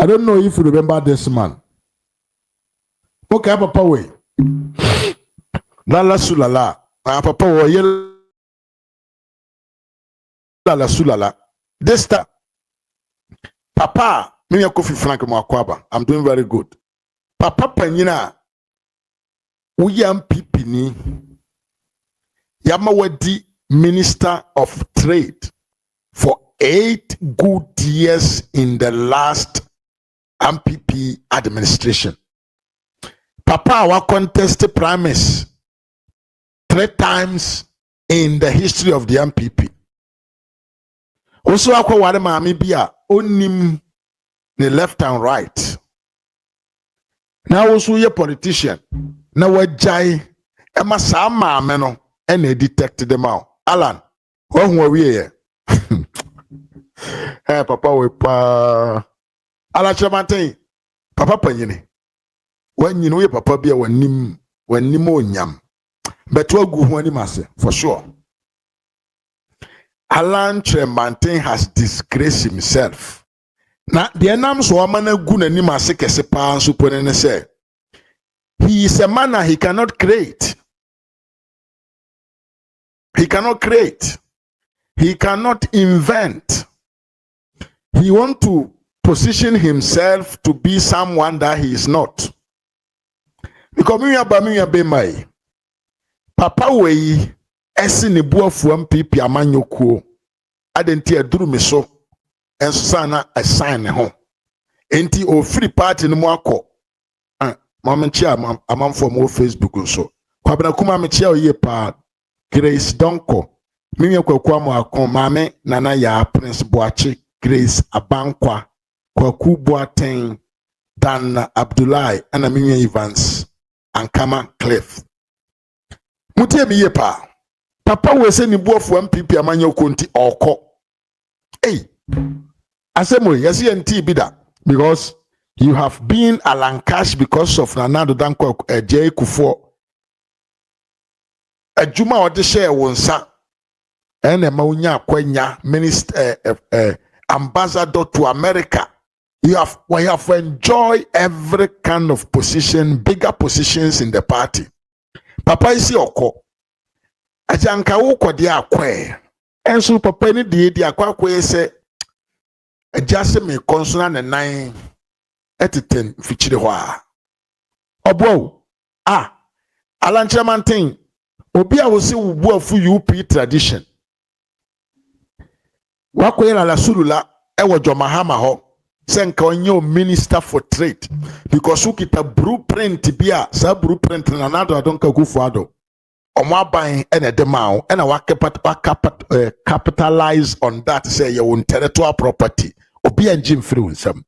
I don't know if you remember this man. Okay, papa way. Lala sulala. Papa way. Lala sulala. This time, Papa, me Kofi Frank Mwakwaba. I'm doing very good. Papa Panyina, we MPP ni Yamawadi Minister of Trade for 8 good years in the last MPP administration. Papa our contested primaries 3 times in the history of the MPP. Also akwa ware maami bia onim the left and right. Now also ye politician. Na wajai ema sa maame no ene detect them out. Alan, who we here? Hey papa we pa Alan Kyerematen. Papa panyini. When you know your papa bia wanim onyam. But what go ho ni mase for sure. Alan Kyerematen has disgraced himself. Now, the enam so amana gu n'anim ase kese pa nso pone ne say he is a man that he cannot create. He cannot create. He cannot invent. He want to position himself to be someone that he is not. Because me be my papa we esi ne buafu MPP amanyokuo adenti aduru me so enso sana assign ne ho enti o free party no mu akọ mamenchi amamfo mo Facebook so kwabena kuma mechi oye pa Grace Donko mimi kwakwa mo akọ mame nana ya Prince Boachi Grace Abankwa kwaku Boateng Dan Abdullahi ana mimi Evans Ankama Cliff mutie mi ye pa papa we se ni buafu MPP amanyoko nti okọ hey asemo yes enti bida because you have been Alan Cash because of Nanado Danko J Kufo adwuma ode share wonsa ene ma unya kwanya minister ambassador to America. We have enjoyed every kind of position, bigger positions in the party. Papa isi oko ajanka wo kode akwe enso papa ni de akwa se ajase me konsona ne nan eteten fichire ho a obo Alan Kyerematen obi a wo se wubu afu UP tradition wakoyela la sulula ewo jomahama ho senka onye minister for trade because ukita blueprint bia sa blueprint na nado adonka kufuado omo aban ene de mawo ena wa capitalize on that say your intellectual property obi engine free unsam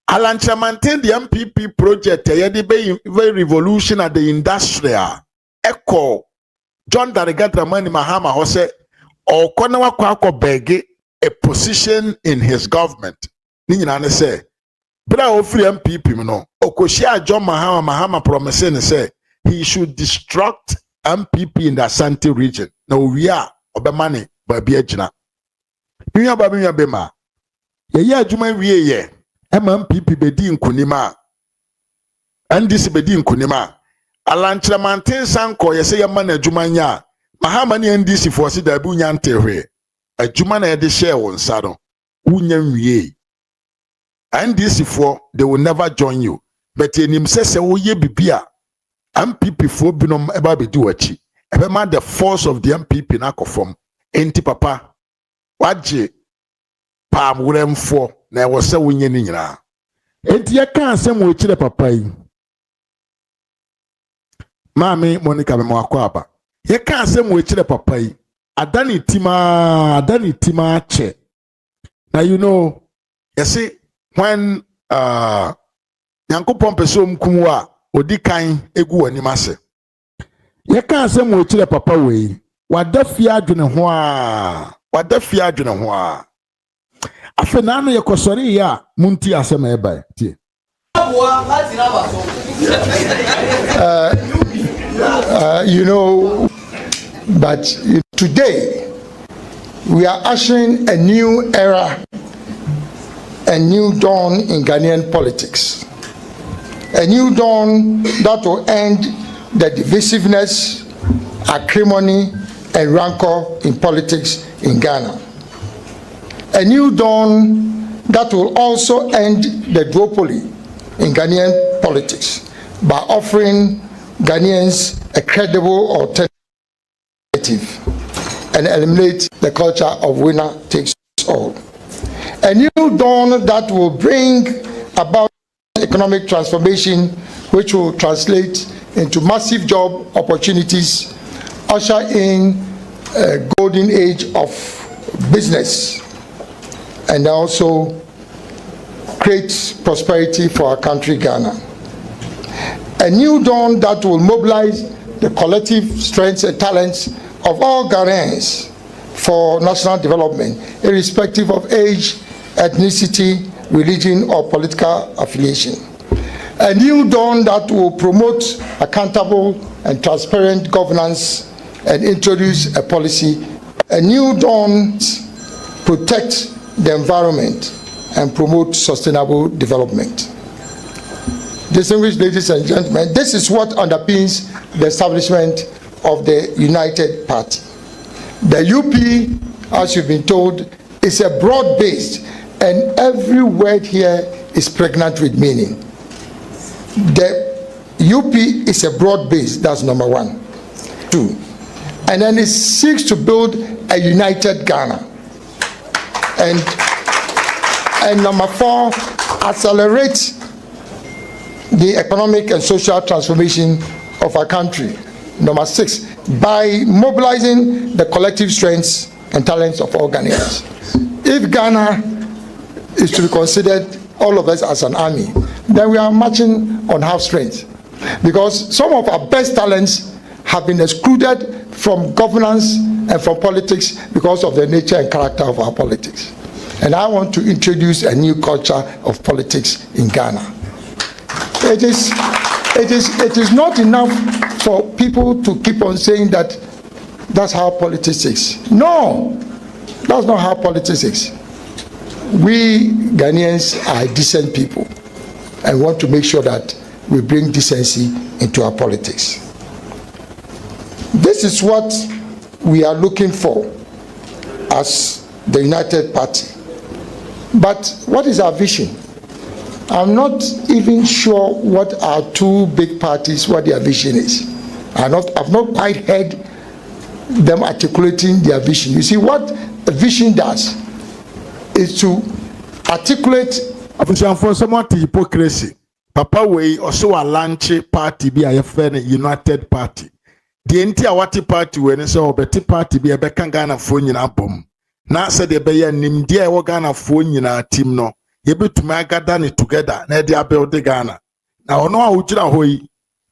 Alan Kyerematen the MPP project yede be very revolution at the industrial echo John Darigatra Mani Mahama ho say okona wakwa beg a position in his government ni nyina ne say bra o free MPP no okoshia John Mahama promise ne say he should destruct MPP in the Asante region. Now we are obemane baby agina. Minya ba minya bema. Ye adwuma wie ye. MPP bedi nkunima. NDC bedi nkunima. Alan Kyerematen sanko ye say ye man adwuma nya. Mahama ni NDC for si da bu nya ntehwe. Adwuma na ye de share won sa no. Unya wie. NDC for they will never join you. But enim se wo ye bibia. MPP for binom eba be do achi ebe ma the force of the MPP na kofom enti papa waje pam wuremfo na e wo se wonye ni nyina enti ye kan asem wo chire papa yi mami Monica me Mwakwaba ye kan asem wo chire papa yi adani tima che now you know you see when Yankopon peso mkumwa odi kan egu wani mase ye kan asem wo chire papa we wadafi adwene ho a afa na no ye kosori ya munti asem eba tie you know, but today we are ushering a new era a new dawn in Ghanaian politics. A new dawn that will end the divisiveness, acrimony, and rancor in politics in Ghana. A new dawn that will also end the duopoly in Ghanaian politics by offering Ghanaians a credible alternative and eliminate the culture of winner takes all. A new dawn that will bring about economic transformation which will translate into massive job opportunities, usher in a golden age of business, and also create prosperity for our country, Ghana. A new dawn that will mobilize the collective strengths and talents of all Ghanaians for national development, irrespective of age, ethnicity, religion, or political affiliation. A new dawn that will promote accountable and transparent governance and introduce a policy. A new dawn protect the environment and promote sustainable development. Distinguished ladies and gentlemen, this is what underpins the establishment of the United Party. The UP, as you've been told, is a broad-based, and every word here is pregnant with meaning. The UP is a broad base, that's number one. Two, and then it seeks to build a united Ghana. And number four, accelerate the economic and social transformation of our country. Number six, by mobilizing the collective strengths and talents of all Ghanaians. If Ghana is to be considered, all of us, as an army, then we are marching on half strength, because some of our best talents have been excluded from governance and from politics because of the nature and character of our politics. And I want to introduce a new culture of politics in Ghana. It is not enough for people to keep on saying that that's how politics is. No, that's not how politics is. We Ghanaians are decent people and want to make sure that we bring decency into our politics. This is what we are looking for as the United Party. But what is our vision? I'm not even sure what our two big parties, what their vision is. I've not quite heard them articulating their vision. You see, what a vision does is to articulate. For someone to hypocrisy, Papa Way also a launch party be a friend United Party. The entire Wati party when so Betty party be a Bekangana phone in a bomb. Now said the Bayer Nim dear Wagana phone in our team no. Able to make it together, na dia build the Ghana. Now, no, Ujira Hoy,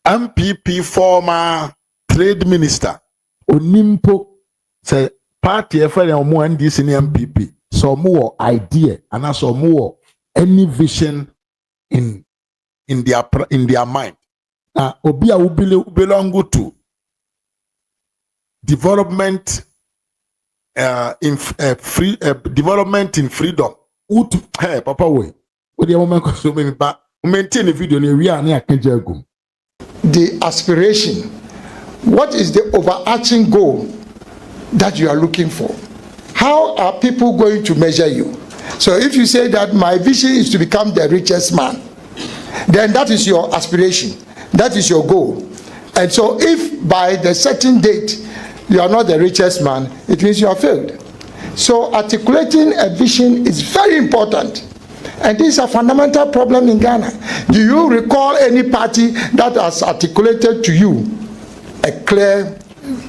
MPP former trade minister, Onimpo, say, party effort and more and this in MPP. So more idea, and also more any vision in their mind. Now, Obia will belong to development development in freedom. Hey, Papa Way. What do you want to so many back? Maintain the video near we are near Kenjagum. The aspiration. What is the overarching goal that you are looking for? How are people going to measure you? So if you say that my vision is to become the richest man, then that is your aspiration. That is your goal. And so if by the certain date you are not the richest man, it means you have failed. So articulating a vision is very important. And this is a fundamental problem in Ghana. Do you recall any party that has articulated to you a clear,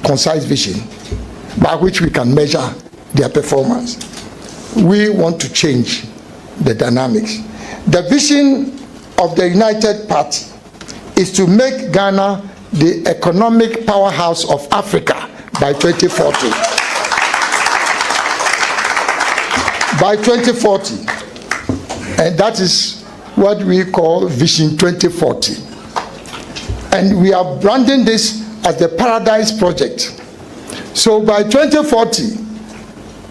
concise vision by which we can measure their performance? We want to change the dynamics. The vision of the United Party is to make Ghana the economic powerhouse of Africa by 2040. By 2040, and that is what we call Vision 2040. And we are branding this as the Paradise Project. So by 2040,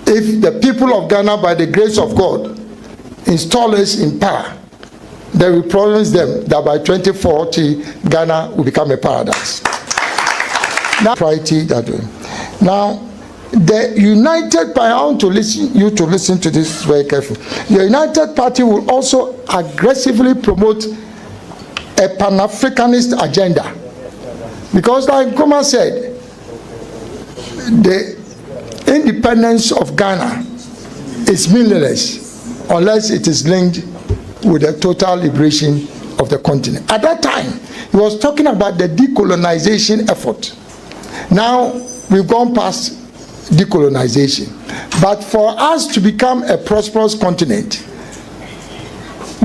if the people of Ghana, by the grace of God, installers in power, they will promise them that by 2040 Ghana will become a paradise. Now, that way. Now, the United Party, I want to listen to this very carefully. The United Party will also aggressively promote a Pan-Africanist agenda, because like Nkrumah said, the independence of Ghana is meaningless unless it is linked with the total liberation of the continent. At that time, he was talking about the decolonization effort. Now, we've gone past decolonization. But for us to become a prosperous continent,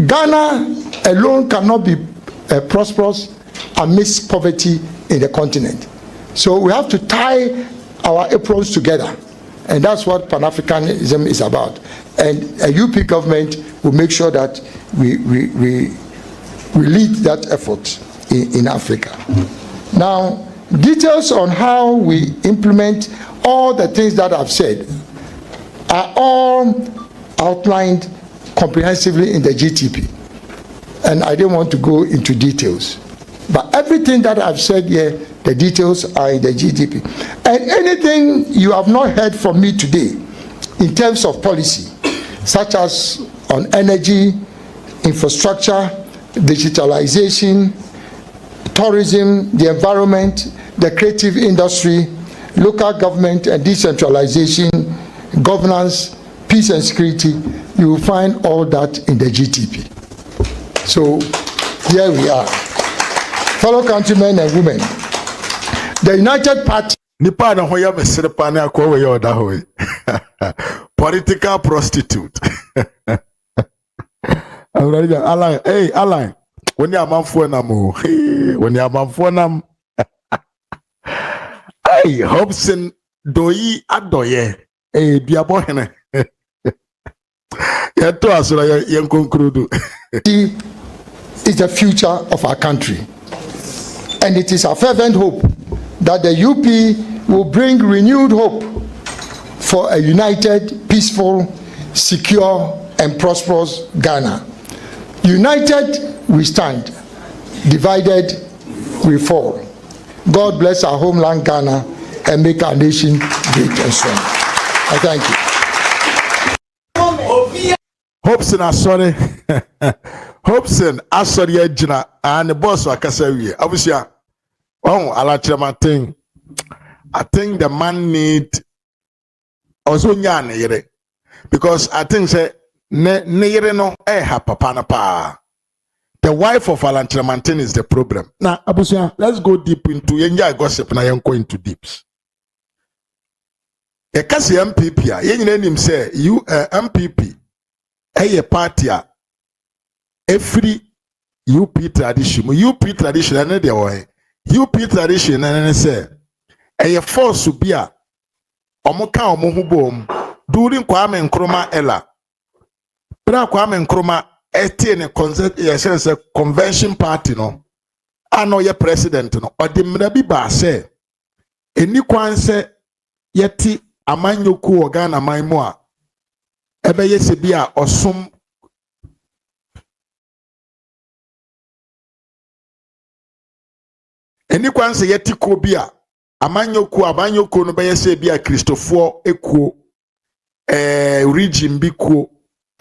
Ghana alone cannot be prosperous amidst poverty in the continent. So we have to tie our aprons together. And that's what Pan-Africanism is about. And a UP government will make sure that we lead that effort in Africa. Now, details on how we implement all the things that I've said are all outlined comprehensively in the GTP. And I didn't want to go into details. But everything that I've said here, the details are in the GTP. And anything you have not heard from me today in terms of policy, such as on energy, infrastructure, digitalization, tourism, the environment, the creative industry, local government and decentralization, governance, peace and security, you will find all that in the GTP. So here we are. Fellow countrymen and women, the United Party. Political prostitute. Alan, hey, Alan, when you're a man for them, when you're a man for them, hey, Hobson, doi adoye, hey, biabohene. Yato asura yankongrudu. Is the future of our country. And it is our fervent hope that the UP will bring renewed hope for a united, peaceful, secure, and prosperous Ghana. United, we stand. Divided, we fall. God bless our homeland Ghana and make our nation great and strong. I thank you. Hopson, I'm sorry. Hopson, I'm sorry, Gina, and the boss of Akasawi. Obviously, Alan Kyerematen, I think the man need also nyane, because I think say ne no papa na pa. The wife of Alan Kyerematen is the problem. Now, Abusia, let's go deep into yenja gossip na yenko into deeps. E kasi MPP a yenye nim say you MPP a party a every UP tradition. UP tradition na dey wo. UP tradition na say a force be a omoka omohubom during Kwame Nkrumah era. Bra Kwame Nkrumah etiene convention party no ano ye president no odimra bi ba say eni kwan say yeti amanyoku Ghana manmu a ebe yesi bi a osum eni kwan say yeti ko bi a amanyoku no be yesi bi a Christopher ekuo region bi kuo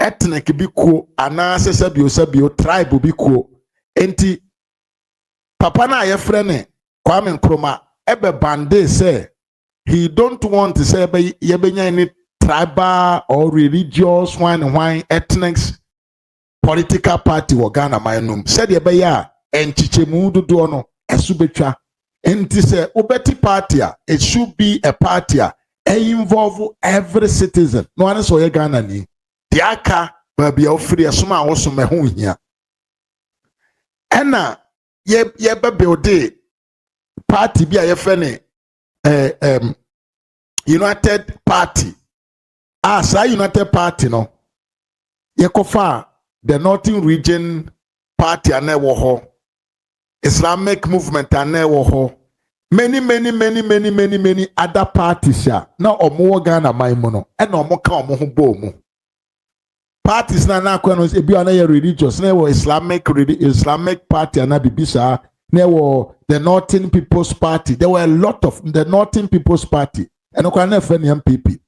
ethnic bi kuo ana sabio tribe bi kuo enti papa na ye frene Kwame Nkrumah ebe bande say he don't want to say yebenya any tribal or religious one ethnics political party wo Ghana manum said ebe ya enchichemu dodo no esubetwa enti say obeti party it should be a party involve every citizen no one so ye Ghana ni diaka baby ofri asoma awoso meho hia ena ye be build party bi a ye fene United Party United Party no ye kofa the Northern Region Party ane wo ho Islamic movement ane wo ho many other parties ya na omo Ghana man mu no e na omo ka omo ho bo mu parties na kwanos ebi ana ye religious na wo Islamic party ana bibisa na wo the Northern People's Party. There were a lot of the Northern People's Party and okwa na friend MPP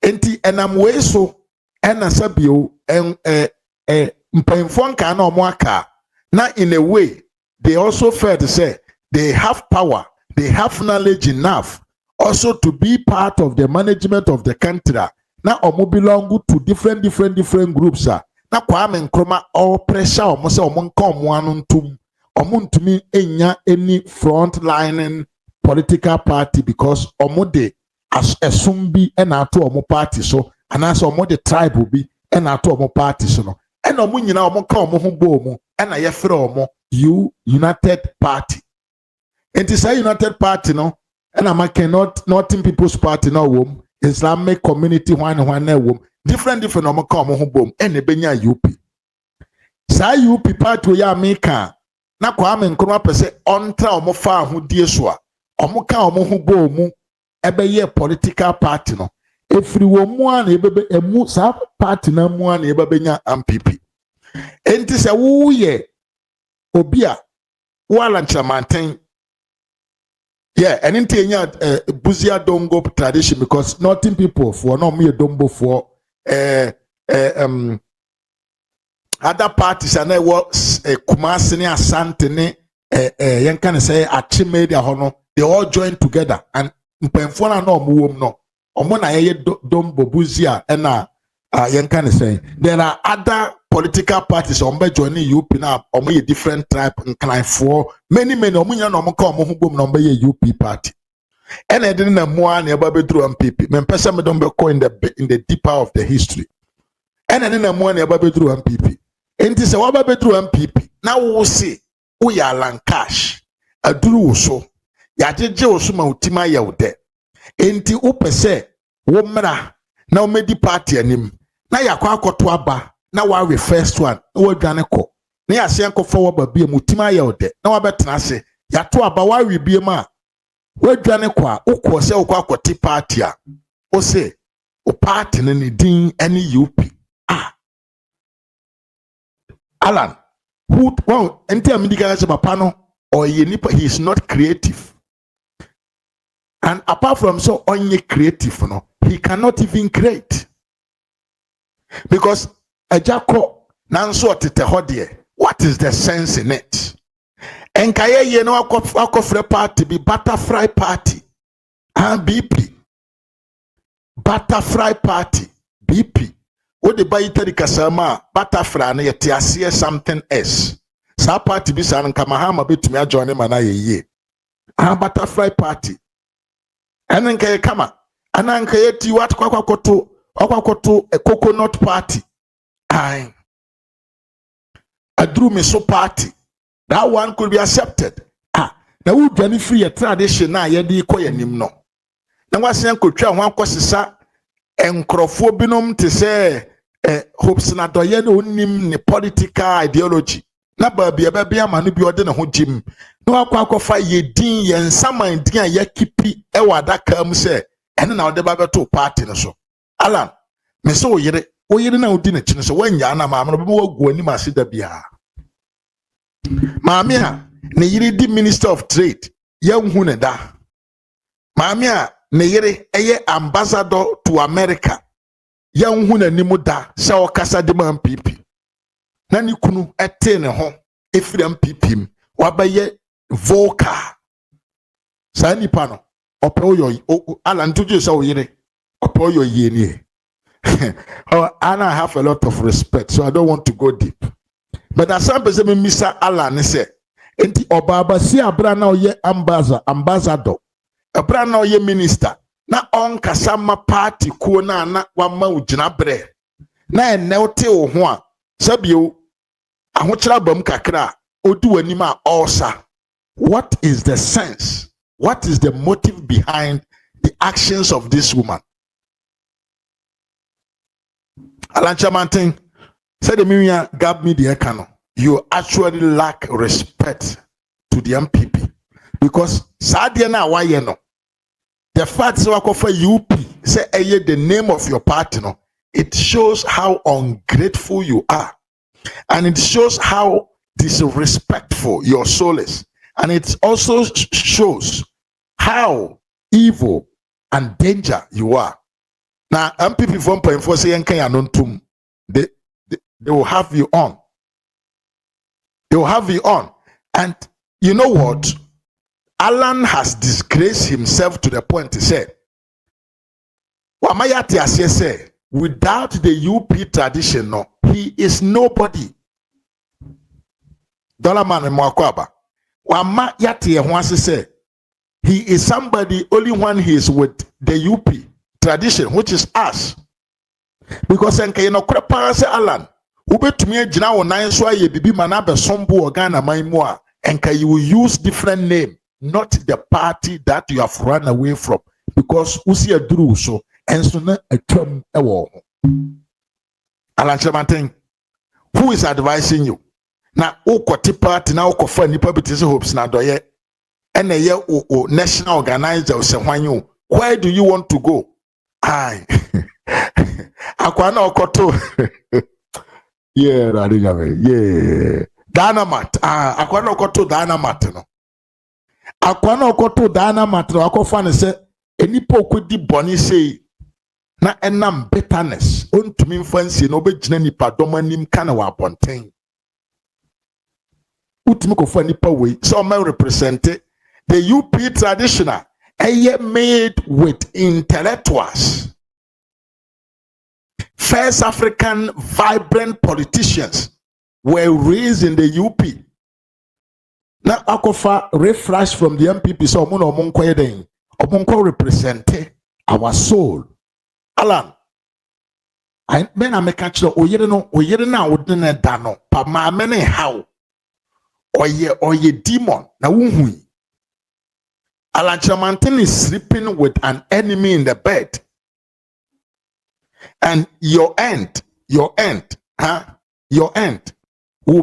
enti enam we so ena sabio mpemfo nka na omo aka na in a way they also felt to say they have power, they have knowledge enough also to be part of the management of the country. Now omo belong to different groups. Na Kwame Nkrumah all pressure omo say omo nka omo anu ntum. Omo ntumi enya any front lining political party because omo de as esumbi ena ato omo party so and as omo de tribe will be ena ato omo party so no. And omo nyina omo ka omo ho bo omo ena ye frɛ omo United Party. And this United Party no and I'm not Northern People's Party no wom Islamic community one wom different omo ka omo ho bom ene benya UP. Sa UP party we ya America na Kwame Nkrumah pese ontra omo fa ho die so a omo ka omo ho bom ebeye political party no efiri wo mu an ebebe emu sa party na mu an ebenya MPP. Enti se wo ye obi a Alan Kyerematen. Yeah, and in Kenya, Buzia Dongo tradition because Northern people for no me Dombo for other parties and I was Kumasi ne Asante ne yan can say Achimedia hono they all join together and mpemfona no muwom no omo na ye Dombo Buzia and yan can say there are other political parties on be joining UP now omo ye different tribe and for many omo nya no omo ka omo ho bom no be ye UP party and I didn't know more na eba be through MPP me person me don be call in the deeper of the history and I didn't know more na eba be through MPP enti se wa be through MPP na wo see wo ya Alan Cash aduru wo so ya jeje wo so ma utima ya wo de enti wo pese wo mra na wo medi party anim na yakwa akoto aba na wa first one wo dwane ko na ya se enko forward ba bia mutima ya ode na wa betena ase ya to aba wa bia ma wo dwane ko a ukwo se ukwa akoti party a o se o party ne din any UP Alan who well enti amidika se papa no or ye nipa he is not creative and apart from so only creative no he cannot even create because Ejako nanso otete hodie. What is the sense in it? Enkaye ye no akofre party be butterfly party. BP. Butterfly party. BP. What the bayitari kasama butterfly na yete asiye something else. Sa party bi sa nka mahama betumi ajoin ma na ye. Butterfly party. Enenkaye kama. Anankaye ti wat kwakoto a coconut party. I drew me so party. That one could be accepted. Now we can free a tradition na yedi koye nim no. Na wasi yanko twa wan kwasisa enkrofo binom te se hopes na doye no nim ne political ideology. Na ba bia ama no bi ode ne ho jim. Na akwa ye din ye nsaman din a ye kipi e wada kam se ene na ode ba beto party no so. Alan me so yire na odi na chine so wanya na maame no be wagu ani ma se da bia maame a ne yire di minister of trade yanhu ne da maame a ne yire eye ambassador to America yanhu na nimu da se okasa de man MPP na ni kunu ete ne ho efiri MPP wabaye vocal sa nipa no opeoyo Alan tuju se o yire opeoyo ye ni oh, and I have a lot of respect, so I don't want to go deep. But as some person, Mr. Alan say, "Enti Obaba si abra na oye ambassador, abra na oye minister. Na on kasama party kuo na wama ujina bre. Na ene ote ho a sabio ahokyera bam kakra odu anima also. What is the sense? What is the motive behind the actions of this woman?" Alan Kyerematen said the Miriam gave me the ekano. You actually lack respect to the MPP because Sadiana Wayeno. The fact is for UP say the name of your party no it shows how ungrateful you are. And it shows how disrespectful your soul is. And it also shows how evil and danger you are. Now, MPP from Point for saying they will have you on. They will have you on. And you know what? Alan has disgraced himself to the point he said, without the UP tradition, no, he is nobody. Dollar man and Mwakwaba. Wama yati wants to say he is somebody only when he is with the UP tradition, which is us. Because enke you know krepa se Alan, ubetumi agina wo nan so aye bibi mana be sombo organa manmu a enke you will use different name, not the party that you have run away from, because usi aduru so enso na atwam ewo ho. Alan Kyerematen, who is advising you? Na ukoti party na ukofa nipa bitise hopes na doye ene ye o national organizer o se hwanyu. Where do you want to go? Aye. Akwana okoto. Yeah, yeah. Dynamite. Akwana okoto dynamite no. Akwana okoto dynamite no akofa ne se enipa okodi boni sei na enam bitterness ontumi mfansi no obegina nipa domanim kana wa abonten. Utumi kofa nipa we so may represent the UP traditional made with intellectuals. First African vibrant politicians were raised in the UP. Now, Akofa refresh from the MPP, so Omonko represent our soul. Alan, I mean, I make a sure, oyere na odene dano, pa ma mene how, oye demon, na unhui. Alan Kyerematen is sleeping with an enemy in the bed. And your end will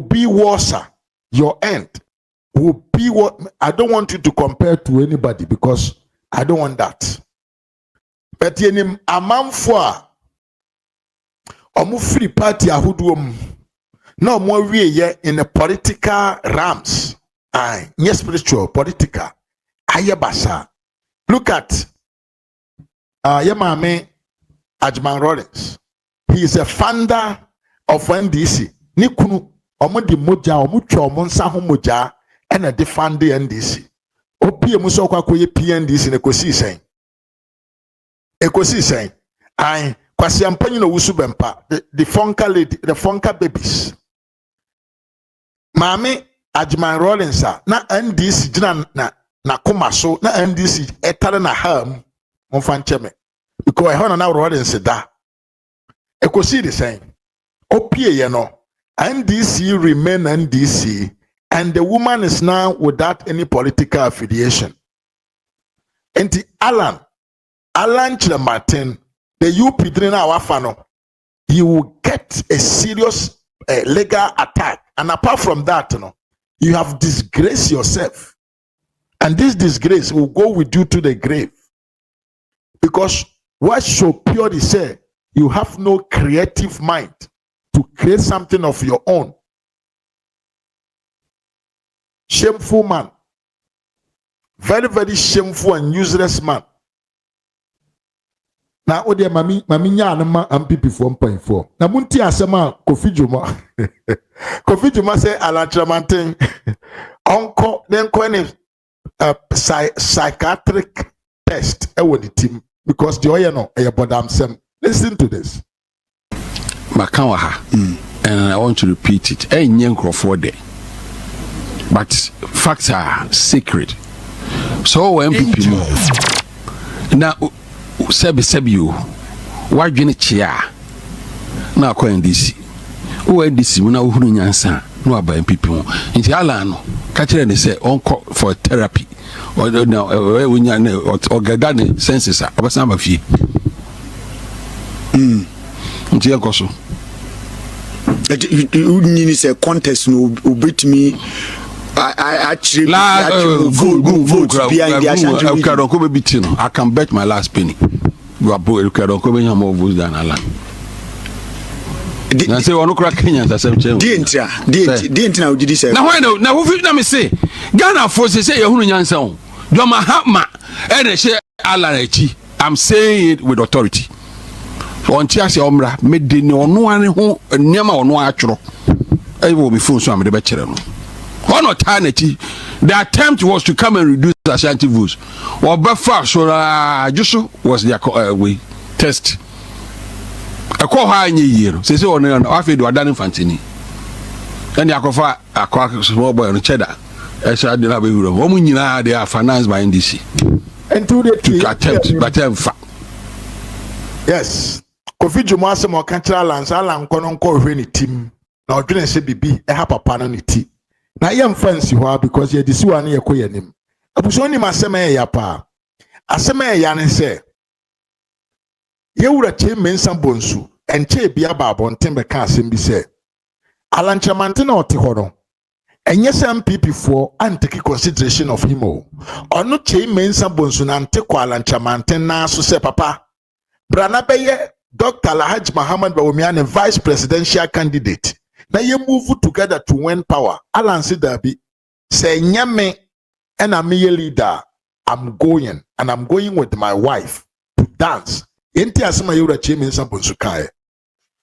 be worse. Your end will be what I don't want you to compare to anybody because I don't want that. But in a man for free party ahudum no more we in the political realms. Yes, spiritual, political. Ayabasa. Look at Yamame Ajman Rollins. He is a founder of NDC. Nikunu omudi moja omucho omonsa ho moja and a defend the NDC. Opi emuso kwa koye PNDC ne kosi sen. Ekosi sen. Ai kwasi ampanyi no wusu bempa the funka lady, the funka babies. Mame Ajman Rollins na NDC jina na koma so na NDC etare na ham monfa ncheme because I na Rollins da ekosi the same opie ye no NDC remain NDC and the woman is now without any political affiliation. And the Alan Kyerematen, the UP na wafano, he will get a serious legal attack, and apart from that, you have disgraced yourself. And this disgrace will go with you to the grave. Because what so purely say, you have no creative mind to create something of your own. Shameful man. Very, very shameful and useless man. Now, oh dear, mami nyanama MPP 1.4. Na munti asema Kofi Juma. Kofi Juma say Alan Kyerematen. Uncle, then when psychiatric test with the team because the oil no bodam sem. Listen to this. Makawaha, and I want to repeat it. For there, but facts are secret. So MPP now sebi you. Why do you chia? Now ko NDC. O NDC mo na uhuru nyansa no aba MPP mo. Nti ala no ka kire ne say onko for therapy. Or now or gada ne senses abasa ma fie. Nti enkoso. You need say contest no obetimi actually vote behind the Ashanti. I can bet my last penny. You are both more votes than Alan. na say ono kura Kenya asem che dientra ojidi say na why na wo fi na me say Ghana for say yehunu nyansa o Joma Hama ene she ala na chi. I'm saying it with authority. Onti ase omra me de ne ono ane ho niam a ono atworo e wo me phone so am de be kire no ono ta na chi. The attempt was to come and reduce Ashanti votes. Obefa so Juso was their way test. A call high year. Say on after the Adan Fantini. And Yakofa a crack small boy on cheddar. As I did have a woman, they are financed by NDC. And to the attempt, but yes. Kofi Jumasa mo kantra lans Alan kono ko hwe ni team. Na odwene se bibi e ha papa no ni ti. Na yem fancy ho because ye disi wan ye koye nim. Abuso ni masema ye ya pa. Asema ye ya ne se. Ye wura che mensa bonsu enche bia ba bonten be ka asem bi se. Alan Kyerematen na ote ho no. Enye se MPP for antake consideration of him o. Ono che mensa bonsu na ante ko Alan Kyerematen na so se papa. Brana beye Dr. Lahaj Muhammad Bawumia vice presidential candidate. Na ye move together to win power. Alan said Dabi say nyame and I'm a leader. I'm going and I'm going with my wife to dance. Enti asema yura chemi sabonsukai.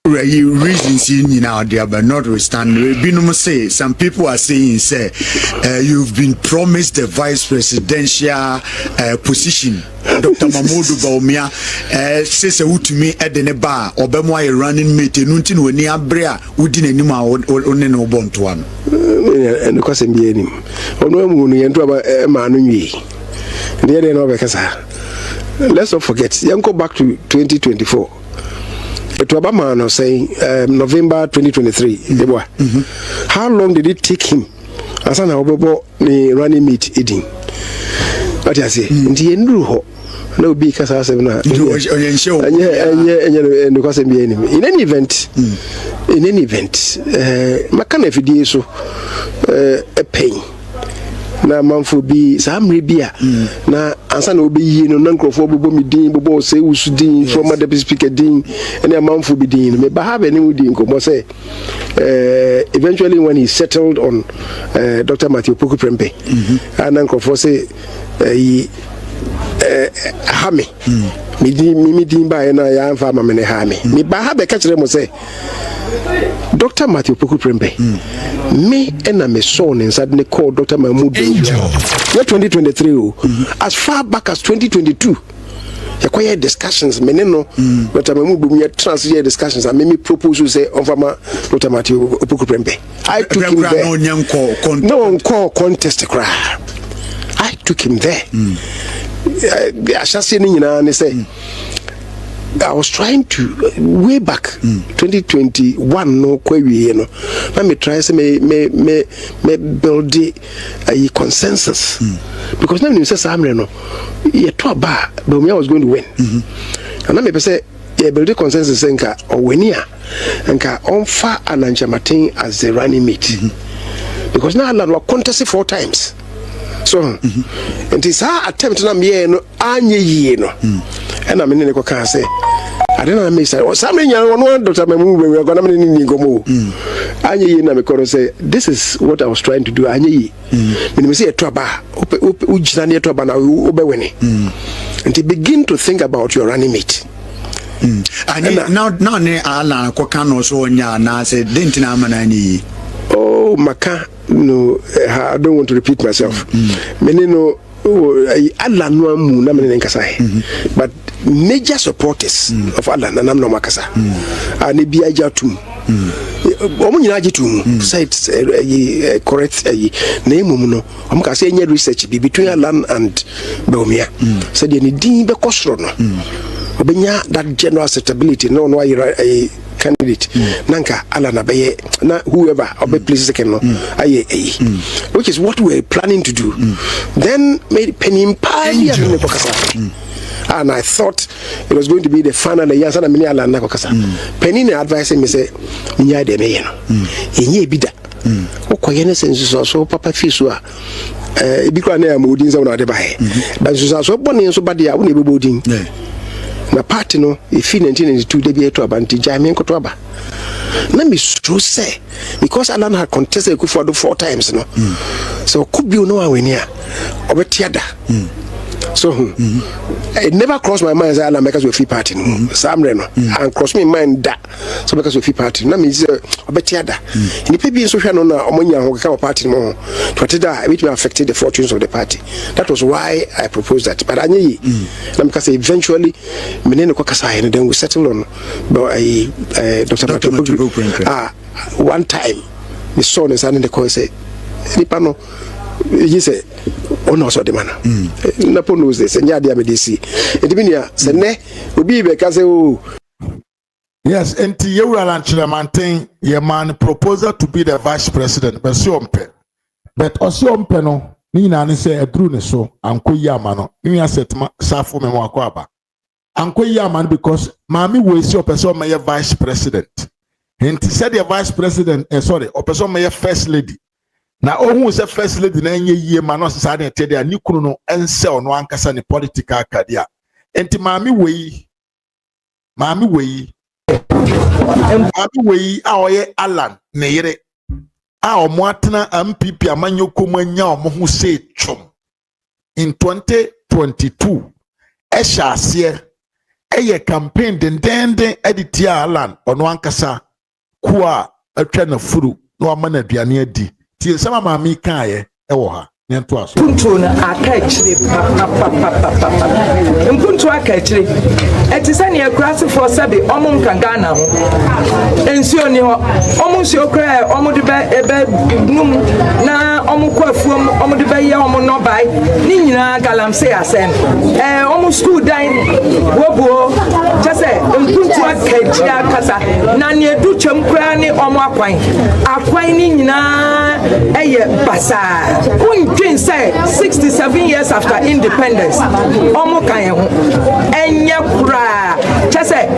Reasons in out there, but notwithstanding, say some people are saying, say, you've been promised the vice presidential position. Dr. Mahmoud Bawumia says to me at the bar or Bemwa running mate, Nuntin when near Brea, who didn't know no bond one. And the question be any. On one moon, and Robert Manui. The other no let's not forget, young go back to 2024. But Obama was saying November 2023. How long did it take him? Asana obobo ni running meet eating. What I say? Ndi endru no be kasa asem na. And because be enemy. In any event, makana fidie so a pain. Na manfo bi samre bia na ansa na obi yi no nankrofo bobo mi din bobo say usudin former deputy speaker din and manfo bi din me ba have any din ko say eventually when he settled on Dr. Matthew Poku Prempeh and nankrofo say hame mi din ba na ya anfa ma me hame me ba have ka kire mo say Dr. Matthew Poku Prempeh me and me son inside the call Dr. Mahmoud 2023 as far back as 2022 quiet discussions meneno Dr. Mahmoud Bawumia trans-year discussions and me propose say on farmer Dr. Matthew Poku Prempeh. I took him there no call contest cry. I took him there I say I was trying to way back 2021 no query no let me try say me build a consensus because now you say Samre no ye to ba Bawumia was going to win and me say ye build a consensus nka or winia nka onfa Alan Kyerematen as the running mate because now Alan was contested 4 times so and it's our attempt na me no anye yi no and I mean can say I don't know say something one Dr. Mahmoud we are going to ni gomo anye na me say this is what I was trying to do anye yi me say to ba ujina ne to ba na obewene and you begin to think about your running mate and now ne Alan ko kan no so nya na say didn't na mana ni oh maka no I don't want to repeat myself menino Alan no amu na me nkasa but major supporters of Alan and I'm no makasa and be ajatum omunyina ajitum say correct name no am ka say research between Alan and Bawumia said any din be kosro no obenya that general acceptability no a candidate nanka Alan abaye na whoever obe place second no aye which is what we're planning to do then made penny pie and I thought it was going to be the final year sana mini Alan na kokasa penny na advice me say nya de me no enye bida okoye ne sensu so papa fisu a ebi kwa na am odin sa na de bae dan so bone so bade a wo na be bodin na party no if 1992 de bi eto abanti jame nkoto aba let me true say because Alan had contested for 4 times no so could be no one here or tiada so it never crossed my mind that Alan because we free party no Sam Reno and cross my mind that so because we free party na me say obetiada ni pe bi so hwe no na omonya ho ka party no to that which may affected the fortunes of the party. That was why I proposed that, but I knew because eventually me kwa kasa and then we settled on Dr. One time the son is in the call say nipa no he say ono so de mana napo knows this nya dia me dey see e de binia se ne obi be ka say oh yes enti you Alan Kyerematen your man proposal to be the vice president but so ompe but osompe no ni na ne say adru ne so ankoyi ama no ni asetma safo me mo akwa ankoyi ama because maami we si opeso me vice president enti said the vice president opeso me first lady na ohun se first lady na enye yie ma no sesa na tede ani kunu no ense ono ankasa ne political career enti maami we a oye Alan ne yere a omo atena MPP amanyokom anya omo ho se twom in 2022 esha ase eye campaign dendenden editia Alan ono ankasa ku a atwa na furu no amana aduane adi tie sama maami kaaye ewo ha nento aso punto na akachire mpunto akachire etisa ne akurase for sabe omum kangana ho ensio ni ho omum si okra omum de ebe num na omum kwafuom omum de be ye omum no bai ni nyina galamse asem omum school dan wobo chese mpunto akachire akasa na ne edu twam kra ni omum akwan ni nyina eye basa Twin say 67 years after independence, omo kan ho enye kura chese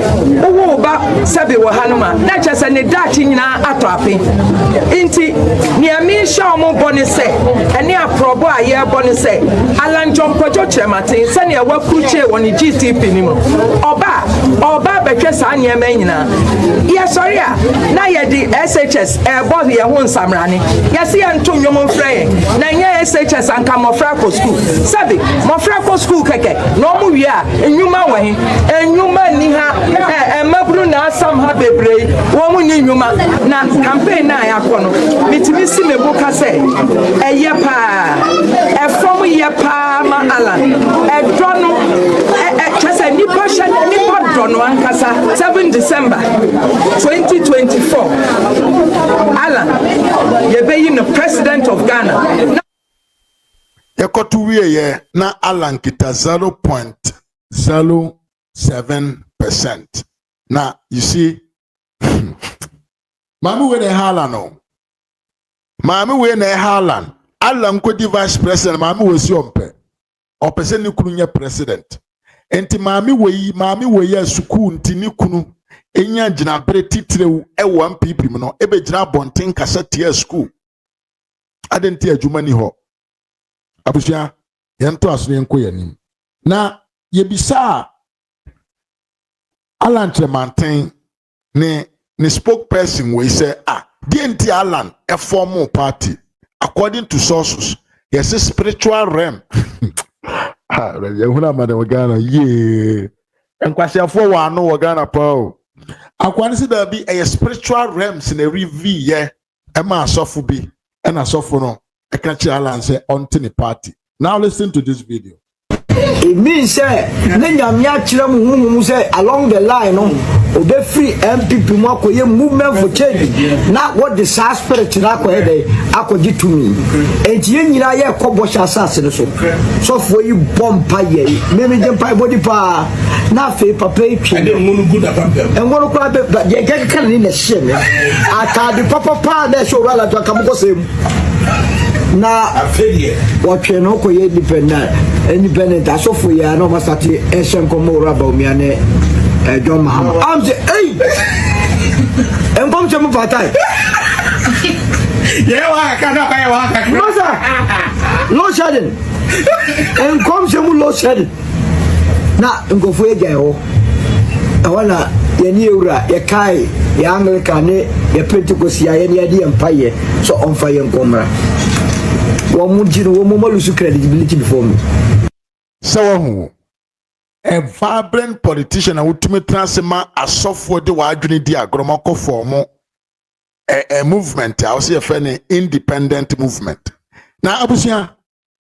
owo ba sabe wo hanuma na chese ne dachi nyina atoape inti ni ami sha omo boni se ene aprobo aye boni se Alan Kyerematen se ne wakuche woni GTP ni mo oba betwe sa nyema nyina ye sorry a na ye di SHS bo ye ho nsamrane ye se ye nto nwomo frɛ na nye SHS anka mofrako school sabi mofrako school keke no mu wi a enwuma wahi enwuma ni ha mabru na asam ha bebre wo mu ni enwuma na campaign na yakɔ no mitimi si mebuka se eye pa from ye pa ma Alan drono chese ni pasha ni drono ankasa 7 December 2024 Alan ye be you the president of Ghana Yakotu wiye na Alan kita 0.07%. Now you see, Mami we ne Harlan no. Mami we ne Harlan. Alan ko di vice president. Mami we si ompe. Opese ni kunu nye president. Enti mami we ye suku nti ni kunu enya jina bere titrewu ewo MPP no ebe jina bonten kasa tie school. Adenti adwuma ni ho. Abusia yento aso yenko yanim na yebisa Alan Kyerematen ne spokesperson we say DNT Alan a formal party according to sources yes spiritual realm huna madam Ghana ye enkwasiafo wa no Ghana pa akwani se da bi a spiritual realms in a review ye e ma asofo bi e na asofo no Alan say onto the party. Now listen to this video. It means say Nyamia Kyerematen say along the line no obe free MPP mo akoye movement for change. Now what the spirit na akoye dey akoji to me. Enti ye nyina ye kobo asase no so for you bompa ye me je pai body pa na fe papa etwe and ngunu good apampe and ngunu kwa be ye kan ni na hye me atade papa pa na show rala to kamko sem na afedie watwe no ko ye independent asofo ya no masate eshen komo raba omiane John Mahama am say hey enkom chemu fatai ye wa kana pa wa ka masa no shedding enkom chemu low shedding na ngofo eja ho e wana yɛne ewura yɛkae yɛ Anglican ne yɛ Pentecost yɛ yɛne yɛde empire so ɔmfa yɛn nkɔmmra wɔn mu gyi no wɔn mu lose credibility before me. So a vibrant politician wotumi transema asɔfoɔ de wadwene di agorɔma kɔ form a movement a wɔsi yɛfrɛ ne independent movement. Na abusua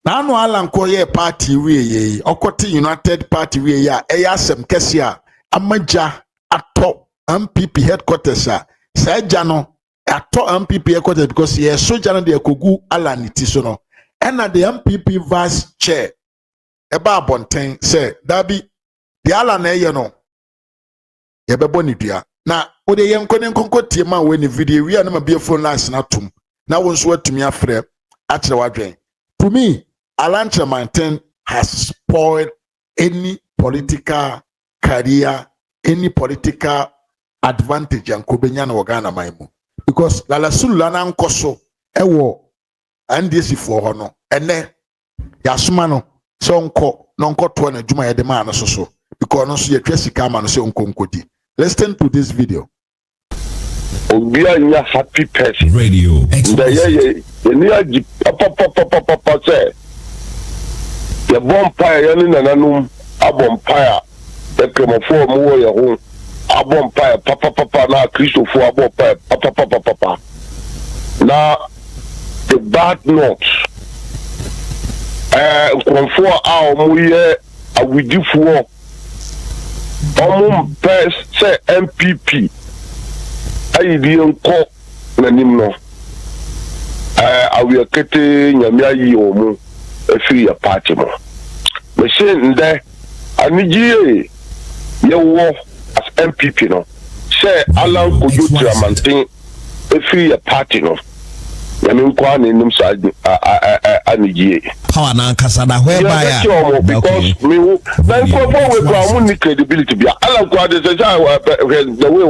na ano Alan Kyerematen party wie ɔkɔte United Party wie a ɛyɛ asɛm kɛse a amagya atɔ MPP headquarters a saa gya no atɔ MPP headquarters because yɛ soja no de akogu Alan ti so no ɛna the MPP vice chair eba abɔnten sɛ dabi de Alan na ɛyɛ no yɛbɛbɔ ne dua na wode yɛn nkɔ ne nkɔnkɔ tie ma wɔ ne video wi a na ma bie phone lines na tom na wo nso atumi afrɛ akyerɛ wadwen. To me, Alan Kyerematen has spoiled any political career, any political advantage and kobenya na Ghana maimu. Because Lala Sula na nkoso ewo NDC for ho no ene yasuma no so nko to na djuma ye de ma no so because no so ye twesika ma no se nkodi. Listen to this video. Obia nya happy person radio ye ni agi papa say ye bonfire ye ni nananum abonfire e kremofo mo wo ye ho abonfire papa na Christopher abonfire papa na the bad notes nkromfo a mo ye awidifo omum pes say MPP ayidi enko nanim no awi akete nyame ayi omu afiri ya party mo me say nde anigye ye wo as MPP no say Alan Kyerematen afiri ya party no nyame nko anim sa anigye power na nkasa da whereby because me then for we go am credibility bia Alan Kyerematen say the way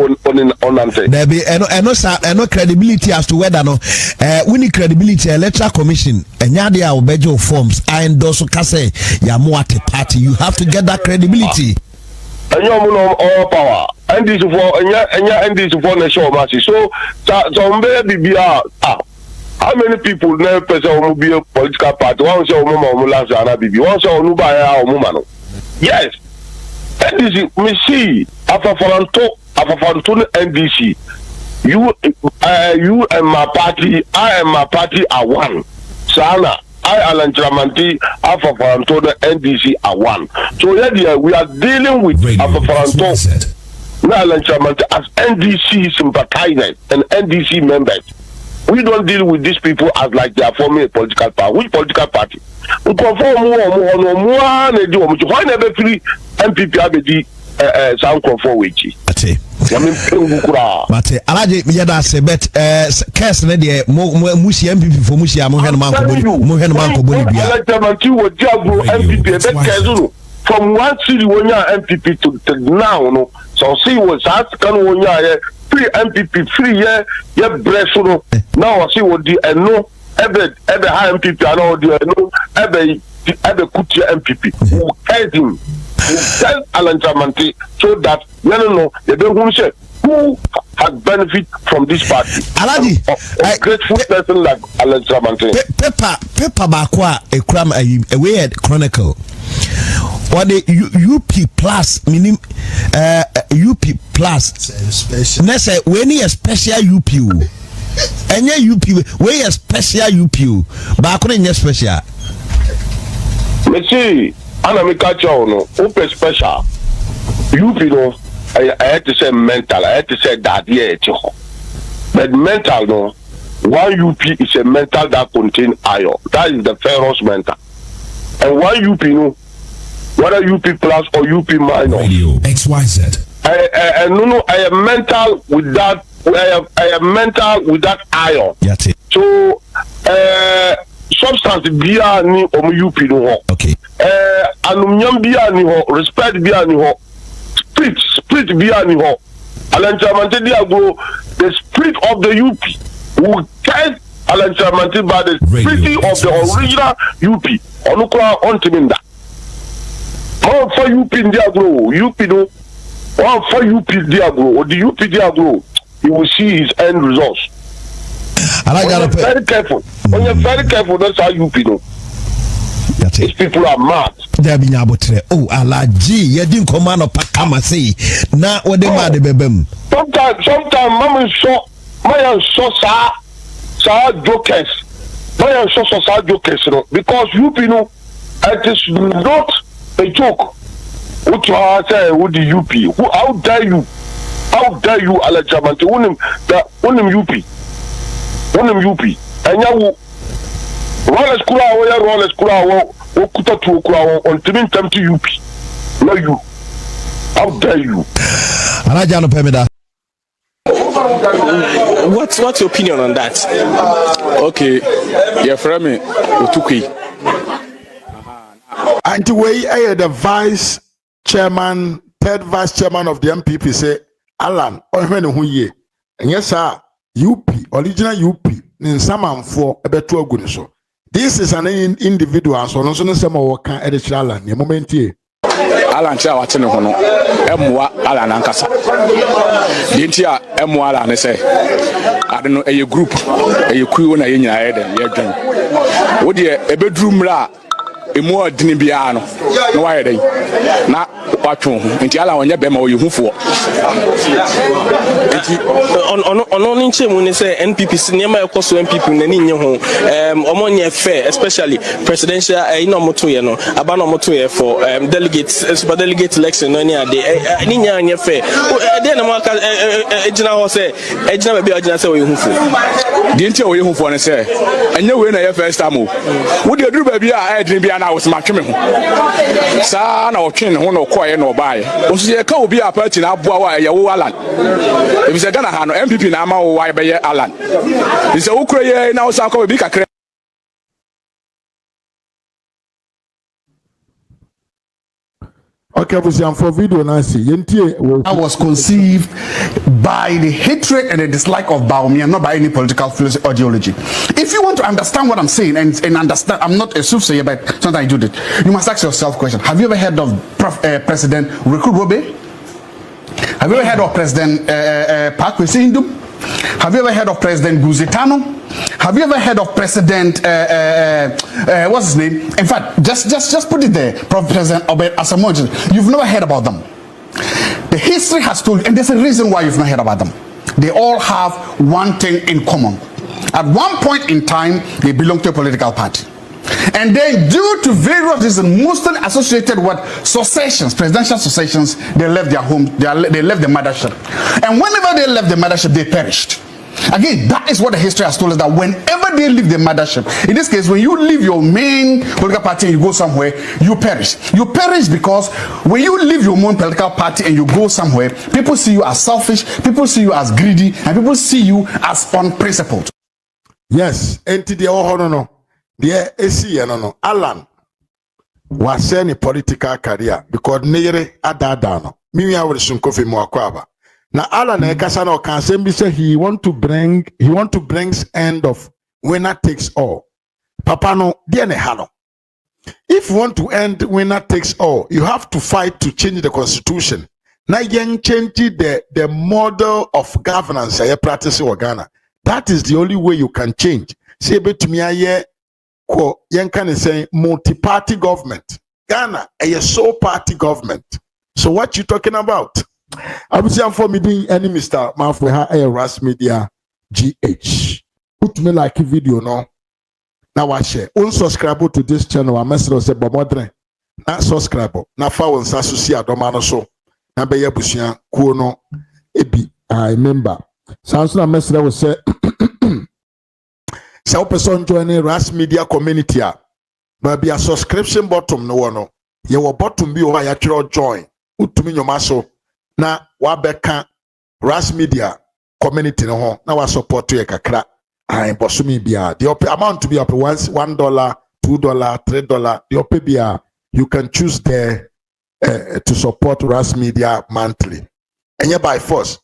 on answer there be eno credibility as to whether no we need credibility electoral commission enya dey a obejo forms I endorse ka say ya mo at party you have to get that credibility enya mo no all power NDC for enya NDC for nation mass so mbe bibia how many people never person be a political party? One say Omo last ana bibi. One say Onu ba ya Omo mano. Yes. NDC me see afafanto NDC. You and my party, I and my party are one. Sana I Alan Kyerematen afafanto the NDC are one. So yeah, we are dealing with afafanto. Now Alan Kyerematen as NDC sympathizers and NDC members. We don't deal with these people as like they are forming a political party. Which political party? We conform more why never free MPP abedi sound conform with you. Ate. Mate alaje yada se bet case na de musi MPP for musi am hwenu man ko boni bia. Alan Kyerematen wo diagro MPP bet case from one city wonya MPP to now no so see was ask kan wonya free MPP free ye breast no now I see what the no ebe high MPP and all the no ebe kuti MPP who guide him tell Alan Kyerematen so that no they don't who say who has benefit from this party Alaji a grateful person like Alan Kyerematen paper bakwa a cram a weird chronicle or the UP plus meaning UP plus nese we need a special UP enye UP we a special UP ba ko nye special me see ana me catch on no open special UP no I had to say mental I had to say that yeah but mental no one UP is a mental that contain iron that is the ferrous mental and one UP no whether UP plus or UP minus radio XYZ no I am mental with that I am mental with that iron so substance bia ni omu UP no ho okay aluminium bia ni ho respect bia ni ho spirit bia ni ho Alan Kyerematen dia go the spirit of the UP who test Alan Kyerematen by the spirit of the original UP onukwa ontiminda for UP in their grow UP no One for UPD or the UPD you will see his end results. Very careful. When you're very careful, that's how UP know. These people are mad. Oh, Alaji, you didn't command of Pakama say. Now, what they mad bebem. Sometimes, Mama so jokers. Maya so jokers, because UP know it is not a joke. What you are saying with the UP? How dare you? How dare you, Alan Kyerematen? Unim UP. And you roll school, Okuta to Okura on Timin time to UP. No, you. How dare you? Alajano Pemeda. What's your opinion on that? Okay, yeah, for me, Utuki. And the way I had the vice chairman, third vice chairman of the MPP say, Alan, who ye? And yes, sir, UP, original UP, in some for a better good. This is an individual, so no sooner some work at the Alan, a moment here. Alan Kyerematen hono emwa Alan ankasa yentia emwa Alan say ade no eye group eye kuo na ye nyina ye den ye dwen wo de ebedru mra emu adini bia no na wa ye den na watwo ho nti Alan onye be ma wo yehufuo nti ono ni nchemu ni say NPP niema ekoso NPP na ni nye ho omo nye fair, especially presidential ina moto ye no aba na moto ye for delegates super delegate election no ni ade ni nya nye fair de na maka ejina ho say ejina be ejina say wo yehufuo de nti wo yehufuo ne say enye we na ye first time wo de duru ba bia edin bia na wo sma tweme ho sa na wo twen ho na ko ye na obaye osu ye ka obi a party na aboa wa ye wo Alan if you Ghana ha no MPP na ama wo wa be ye Alan is wo kura ye na wo sa ko bi kakra. Okay, for video I was conceived by the hatred and the dislike of Bawumia, not by any political ideology. If you want to understand what I'm saying and understand, I'm not a soothsayer, but sometimes I do that. You must ask yourself a question. Have you ever heard of President Riku Robe? Have you ever heard of President Pakwesi Indum? Have you ever heard of President Guzitano? Have you ever heard of President what's his name? In fact, just put it there, President Obed Asamoah. You've never heard about them. The history has told you, and there's a reason why you've not heard about them. They all have one thing in common. At one point in time, they belong to a political party. And then, due to various reasons, mostly associated with successions, presidential successions, they left their home, they left the mothership. And whenever they left the mothership, they perished. Again, that is what the history has told us, that whenever they leave the mothership, in this case, when you leave your main political party and you go somewhere, you perish. You perish because when you leave your main political party and you go somewhere, people see you as selfish, people see you as greedy, and people see you as unprincipled. Yes, and to the no. The AC no Alan was any political career because near adadano. Me I will soon coffee more kwaba. Now Alan Ekasano can say he want to bring end of winner takes all. Papa no diane hano. If you want to end winner takes all, you have to fight to change the constitution. Now you change the model of governance you practice in Ghana. That is the only way you can change. Say to me yen can say multi-party government. Ghana a sole party government. So what you talking about? I was saying for me being any Mr. Mafweha a Ras Media GH. Put me like a video no. Now I share. Unsubscribe to this channel. I message say bomodre. Not subscribe. Na fa won sa susi adomano so. Na be ye busia kuo no ebi. I remember. Sounds na message will say so person join Ras Media community but be a subscription bottom no one you will bottom be over your join utumi nyoma so na wa beka Ras Media community no ho na wa support to kakra ai bosumi bia the amount to be up $1 $2 $3 the op bia you can choose there to support Ras Media monthly and by force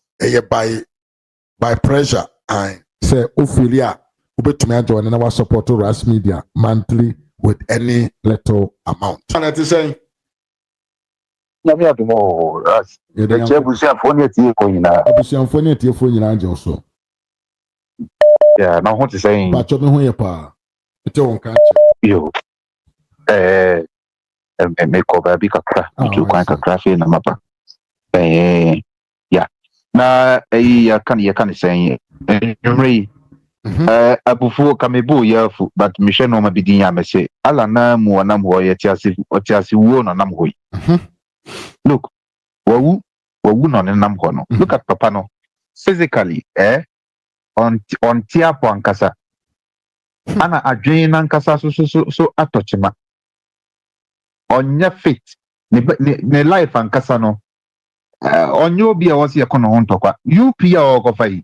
by pressure I say ophelia ubetumi join na wa support Ras Media monthly with any little amount. And it is saying nyame adumo ras eche busia foni tie ko nyina abusiamfo ne tiefo nyina agye so ya na ho te say ba cho me ho ye pa ete won ka yo me ko ba bi kakra tu kwa kakra fe na mapa ya na ya kan say nwri abufu kamebu yafu but mission no mabidin ya mese ala na mu na mu ye tiasi wo no na mu look wawu no nam ho no look at papa no physically on tia po ankasa ana adwen na ankasa so atochima onya fit ne life ankasa no onyo bi a wose yakono ho ntokwa up a okofai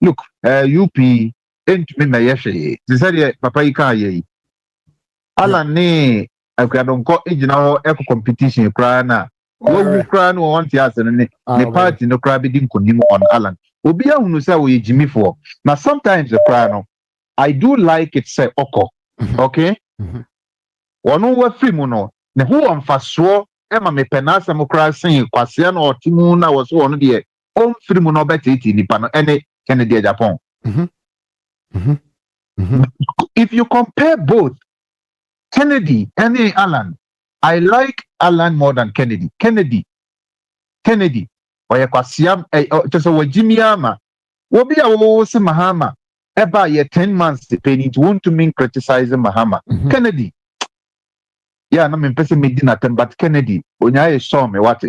look up entumi na yehwe tisari papa yi ka yi ala ne akwadonko ejina ho eco competition kra na wo kra no won ti ase ne party no kra bi di nkonim on Alan obi ahunu say wo yejimifo na sometimes the kra no I do like it say oko okay wono wa film no ne ho amfaso ema me penasa mo kra sen kwase na otimu na wo so wono de on film no betiti nipa no ene Kennedy Japan. If you compare both Kennedy and Alan, I like Alan more than Kennedy. Kennedy, oye kwasiam just a Jimmy Ama. Wobi a wo se Mahama eba ye 10 months depending to want to mean criticizing Mahama. Kennedy. Yeah, na me pese me din atem but Kennedy onya ye show me what.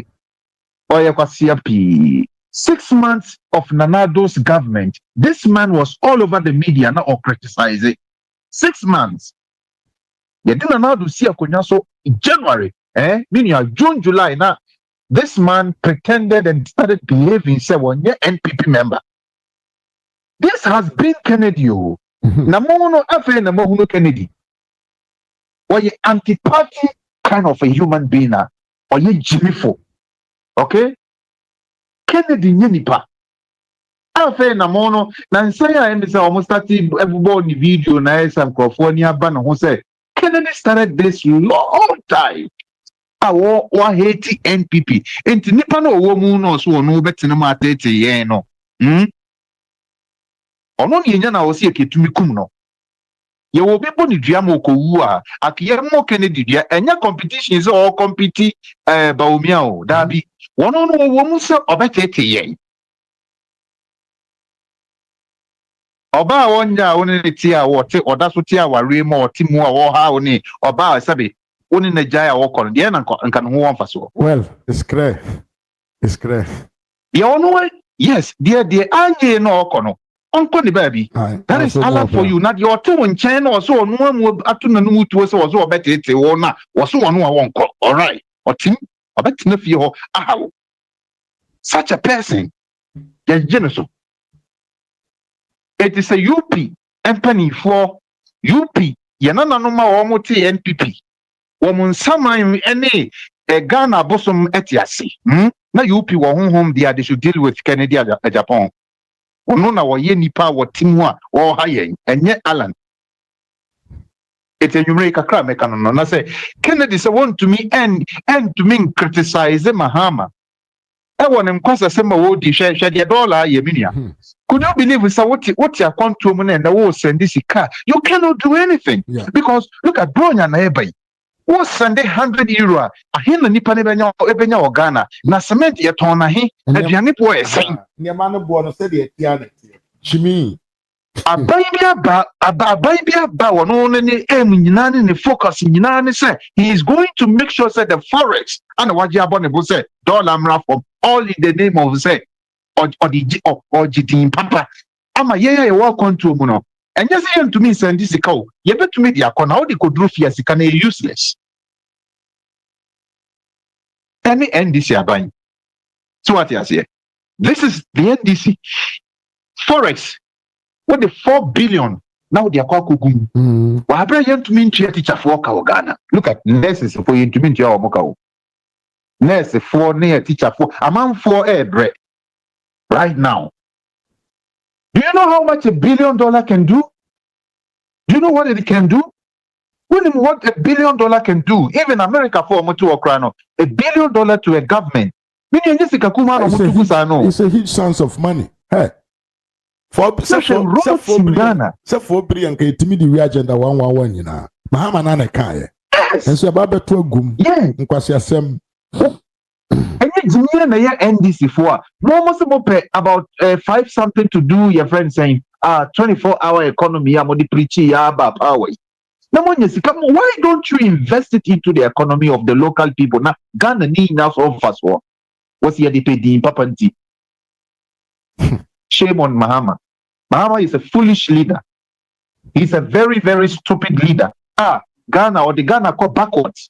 Oye kwasia pi 6 months of Nanado's government, this man was all over the media now or criticizing. 6 months. You didn't know to see a so in January, meaning June, July. Now, this man pretended and started behaving, say, one year NPP member. This has been Kennedy. Namono Afe Namono Kennedy. Or you anti-party kind of a human being, or you Jimmy Fo. Okay? Kennedy nyenipa afa na mono na nsaya emisa almost started everybody video na esa microphone aba na ho say Kennedy started this long time awo wa hate NPP enti nipa na owo mu no so ono betene ma tete yen no ono ni nya na wo se eketumi kum no ye wo bi boni dua ma okowu a akiye mo Kennedy dua enya competition is all compete baumia o dabi wono no wo mu se obetete yen oba wonya woni ti a wote oda so ti a ware ma otimu a wo ha woni oba sabe woni na jaya wo kono de na nka no ho mfaso well it's clear ye ono yes de anye no okono onko ni baby that is Allah for you not your two nchen no so onu amu atu na nu tuo so so obetete wo na wo so onu a wonko all right otim obetina fie ho ahawo such a person yes genoso. It is a UP company for UP. Yanana no ma womote NPP. Womun saman any Ghana bosom etiasi. Na UP wo home they should deal with Kennedy Japan. Ono na wo ye nipa wo timu a wo ha yen enye Alan. It's a numeric cry mekano na say Kennedy say want to me and to me criticize Mahama. I want him cause sema wo di share the dollar yeminia. Could you believe we say what your control and the war send this car? You cannot do anything because look at Bronya na ebai. Wo send €100. A hin na nipa ne benya o Ghana na cement ye ton na he aduane po e sen. Ne ma no bo no se de etia na chimi. Abai bia ba wono ne em nyina ne focus nyina ne say he is going to make sure say the forex and waji abonebo say dollar mra from all in the name of say or GT papa ama ye work control mu no enye say to me send this ka o ye betumi dia kona how they could do fear sika na useless any NDC aban so what you say this is the NDC forex what the 4 billion now they are called kugum wa abra yen to me teacher for ka Ghana look at nurses for yen to me teacher o moka o nurse for near teacher for among for bread right now. Do you know how much $1 billion can do? Do you know what it can do? what $1 billion can do? Even America for Motu Okrano, $1 billion to a government. It's a huge sum of money. Hey. For Ghana. So for Brian Timidi agenda 111, you know. Mahama Nana Kaya. And so about to gum. Yeah. Nkwasiasem. And it's near the NDC for no most about 5 something to do. Your friend saying 24-hour economy. I'm on the preachy about power. Now, why don't you invest it into the economy of the local people? Now, Ghana need enough of us. What's here? They pay the Papanti. Shame on Mahama. Mahama is a foolish leader. He's a very, very stupid leader. Ghana or the Ghana go backwards.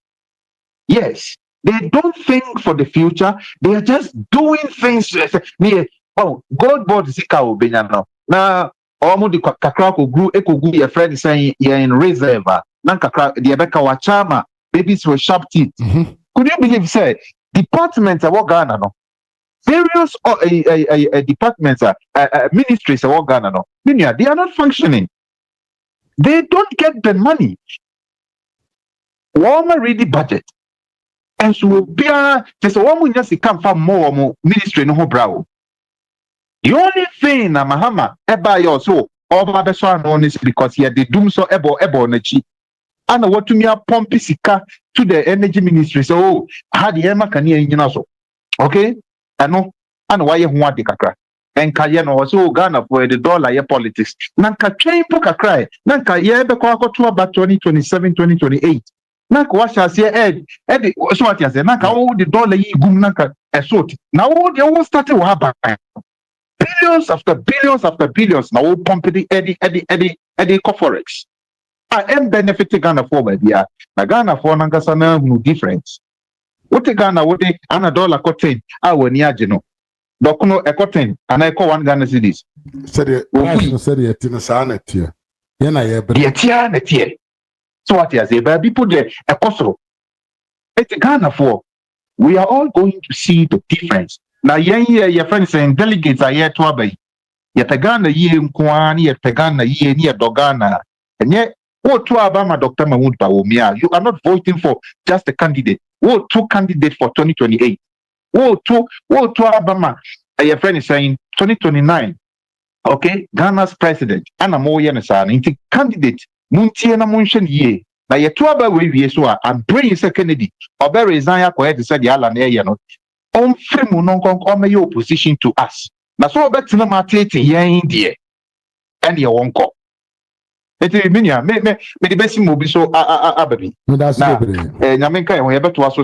Yes, they don't think for the future. They are just doing things. Gold board zika obenyano. Na omo di kakra ko gu your friend saying you're in reserve. Na kakra the ebeka wachama babies with sharp teeth. Could you believe say departments of Ghana no? Various departments, ministries of Ghana no? They are not functioning. They don't get the money. One read the budget. And so be just one just come from more ministry no brow. The only thing na Mahama eba yo so over the so honest because here they doom so ebo nechi. And what to me a pump sika to the energy ministry. So had the Emma can hear you so. Okay? I know and why you want the kakra. And Kayano so Ghana for the dollar your politics. Nanka train poka cry. Nanka ye be kwa to about 2027, 2028. Nanka washa say ed so what you say nanka all the dollar yi gum nanka esot. Now all the all started to happen. Billions after billions now all pump the Eddie Forex. I am benefiting Ghana for my dear. Na Ghana for nanka sana no difference. What the Ghana what the $1 cotton our niagino. Dokuno ekoten and I call 1 Ghana cedis. Said it in a sanet here. Yena ye so what you say, but people there a coso. It's Ghana for we are all going to see the difference. Now your friends saying delegates are here to obey. Yet a Ghana ye mkwani, yet a Ghana ye near Dogana. And yet what to Obama Dr. Mahmoud Bawumia? You are not voting for just a candidate. What 2 candidates for 2028? What to Obama? Your friend is saying 2029. Okay, Ghana's president. Anna Moyanesan, into candidate. Muntiana Munshan ye. Now your 2 about we so I'm bringing Sir Kennedy. Or very Zaya Coed said the Alan Kyerematen. Your opposition to us. Now so back to the market here in India. And your uncle. It is me the best movie so ababi. Nyamenka we ebe to aso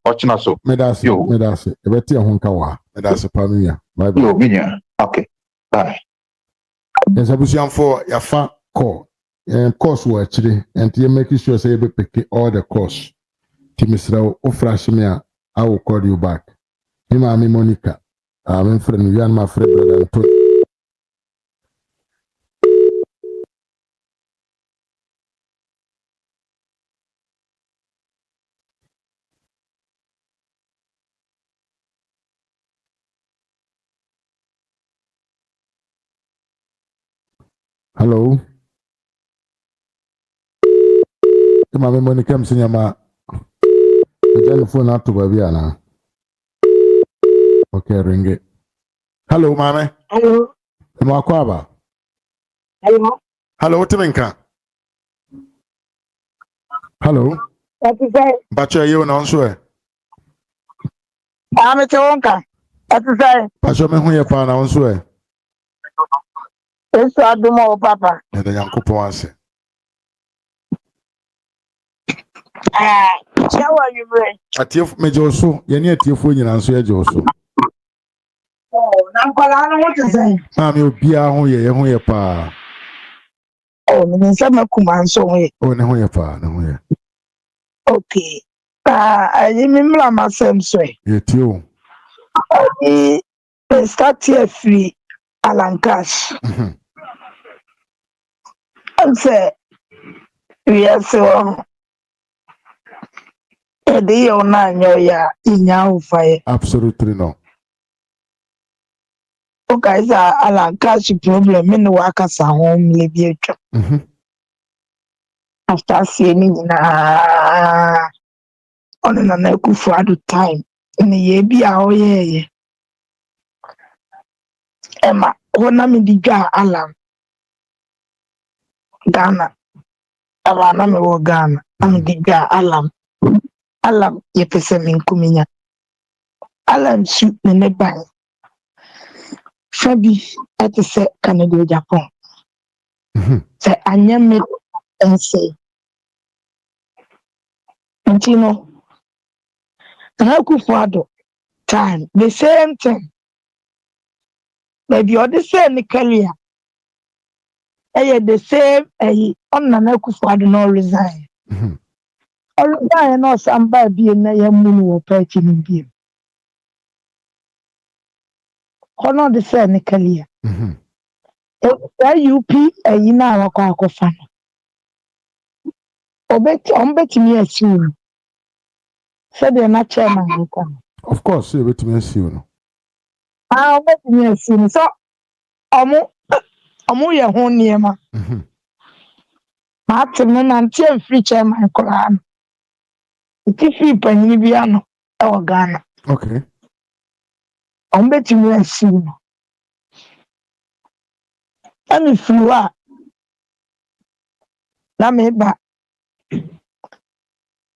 ochina so. Medase. Ebeti ahonka wa. Medase pamia. Bye bye. Yo minya. Okay. Bye. Yes, abusian for ya fa call. Course wo actually and you make sure say you pick all the course. Timisra o flash me I will call you back. Me Monica. I'm friend you and my friend brother. Hello. Mama Monica comes in your telephone out to Babiana. Okay, ring it. Hello, Mama. Hello. Mwakwaba. Hello. Hello, Timinka. Hello. What is that? Bacha, you on swear. I'm a Tonka. What is that? Bacha, me who you pan on swear. It's a Dumo, Papa. And the young couple answer. How are you, Ray? At your major so, you're near your phone and answer your so. Oh, I'm calling what to say. Mammy will be a who you pa. Oh, in some command so. Oh, no, you pa, no, okay. I remember myself, say. You too. I start here free. Alan Cash. I'm say, yes, so. They are not in your fire. Absolutely no. Okay, sir, Alan Cash problem in the workers at home, live. after seeing on an Akufo-Addo time in the year be our year. Emma, when I'm in the Alan Ghana, I'm a Ghana, I'm the Alan, ye person Kuminya. Alan shoot the nearby. Fabi at the set Canada, Japan. Say, I never and say, and you know, and Akufo-Addo time, the same thing. Maybe you're the same career. The same, on an Akufo-Addo no resign. Or resign, or somebody being a moon or patching in being. Or not the same career. UP, you know, a fan. On betting me as soon. Said they're not chairman. Of course, you bet me soon. I'll bet me as soon. So, Omo ya ho niema. Martin na ntie free chairman kola. Iti free panyi bia no e wo Ghana. Okay. Ombetimi asi no. Ami friwa na me ba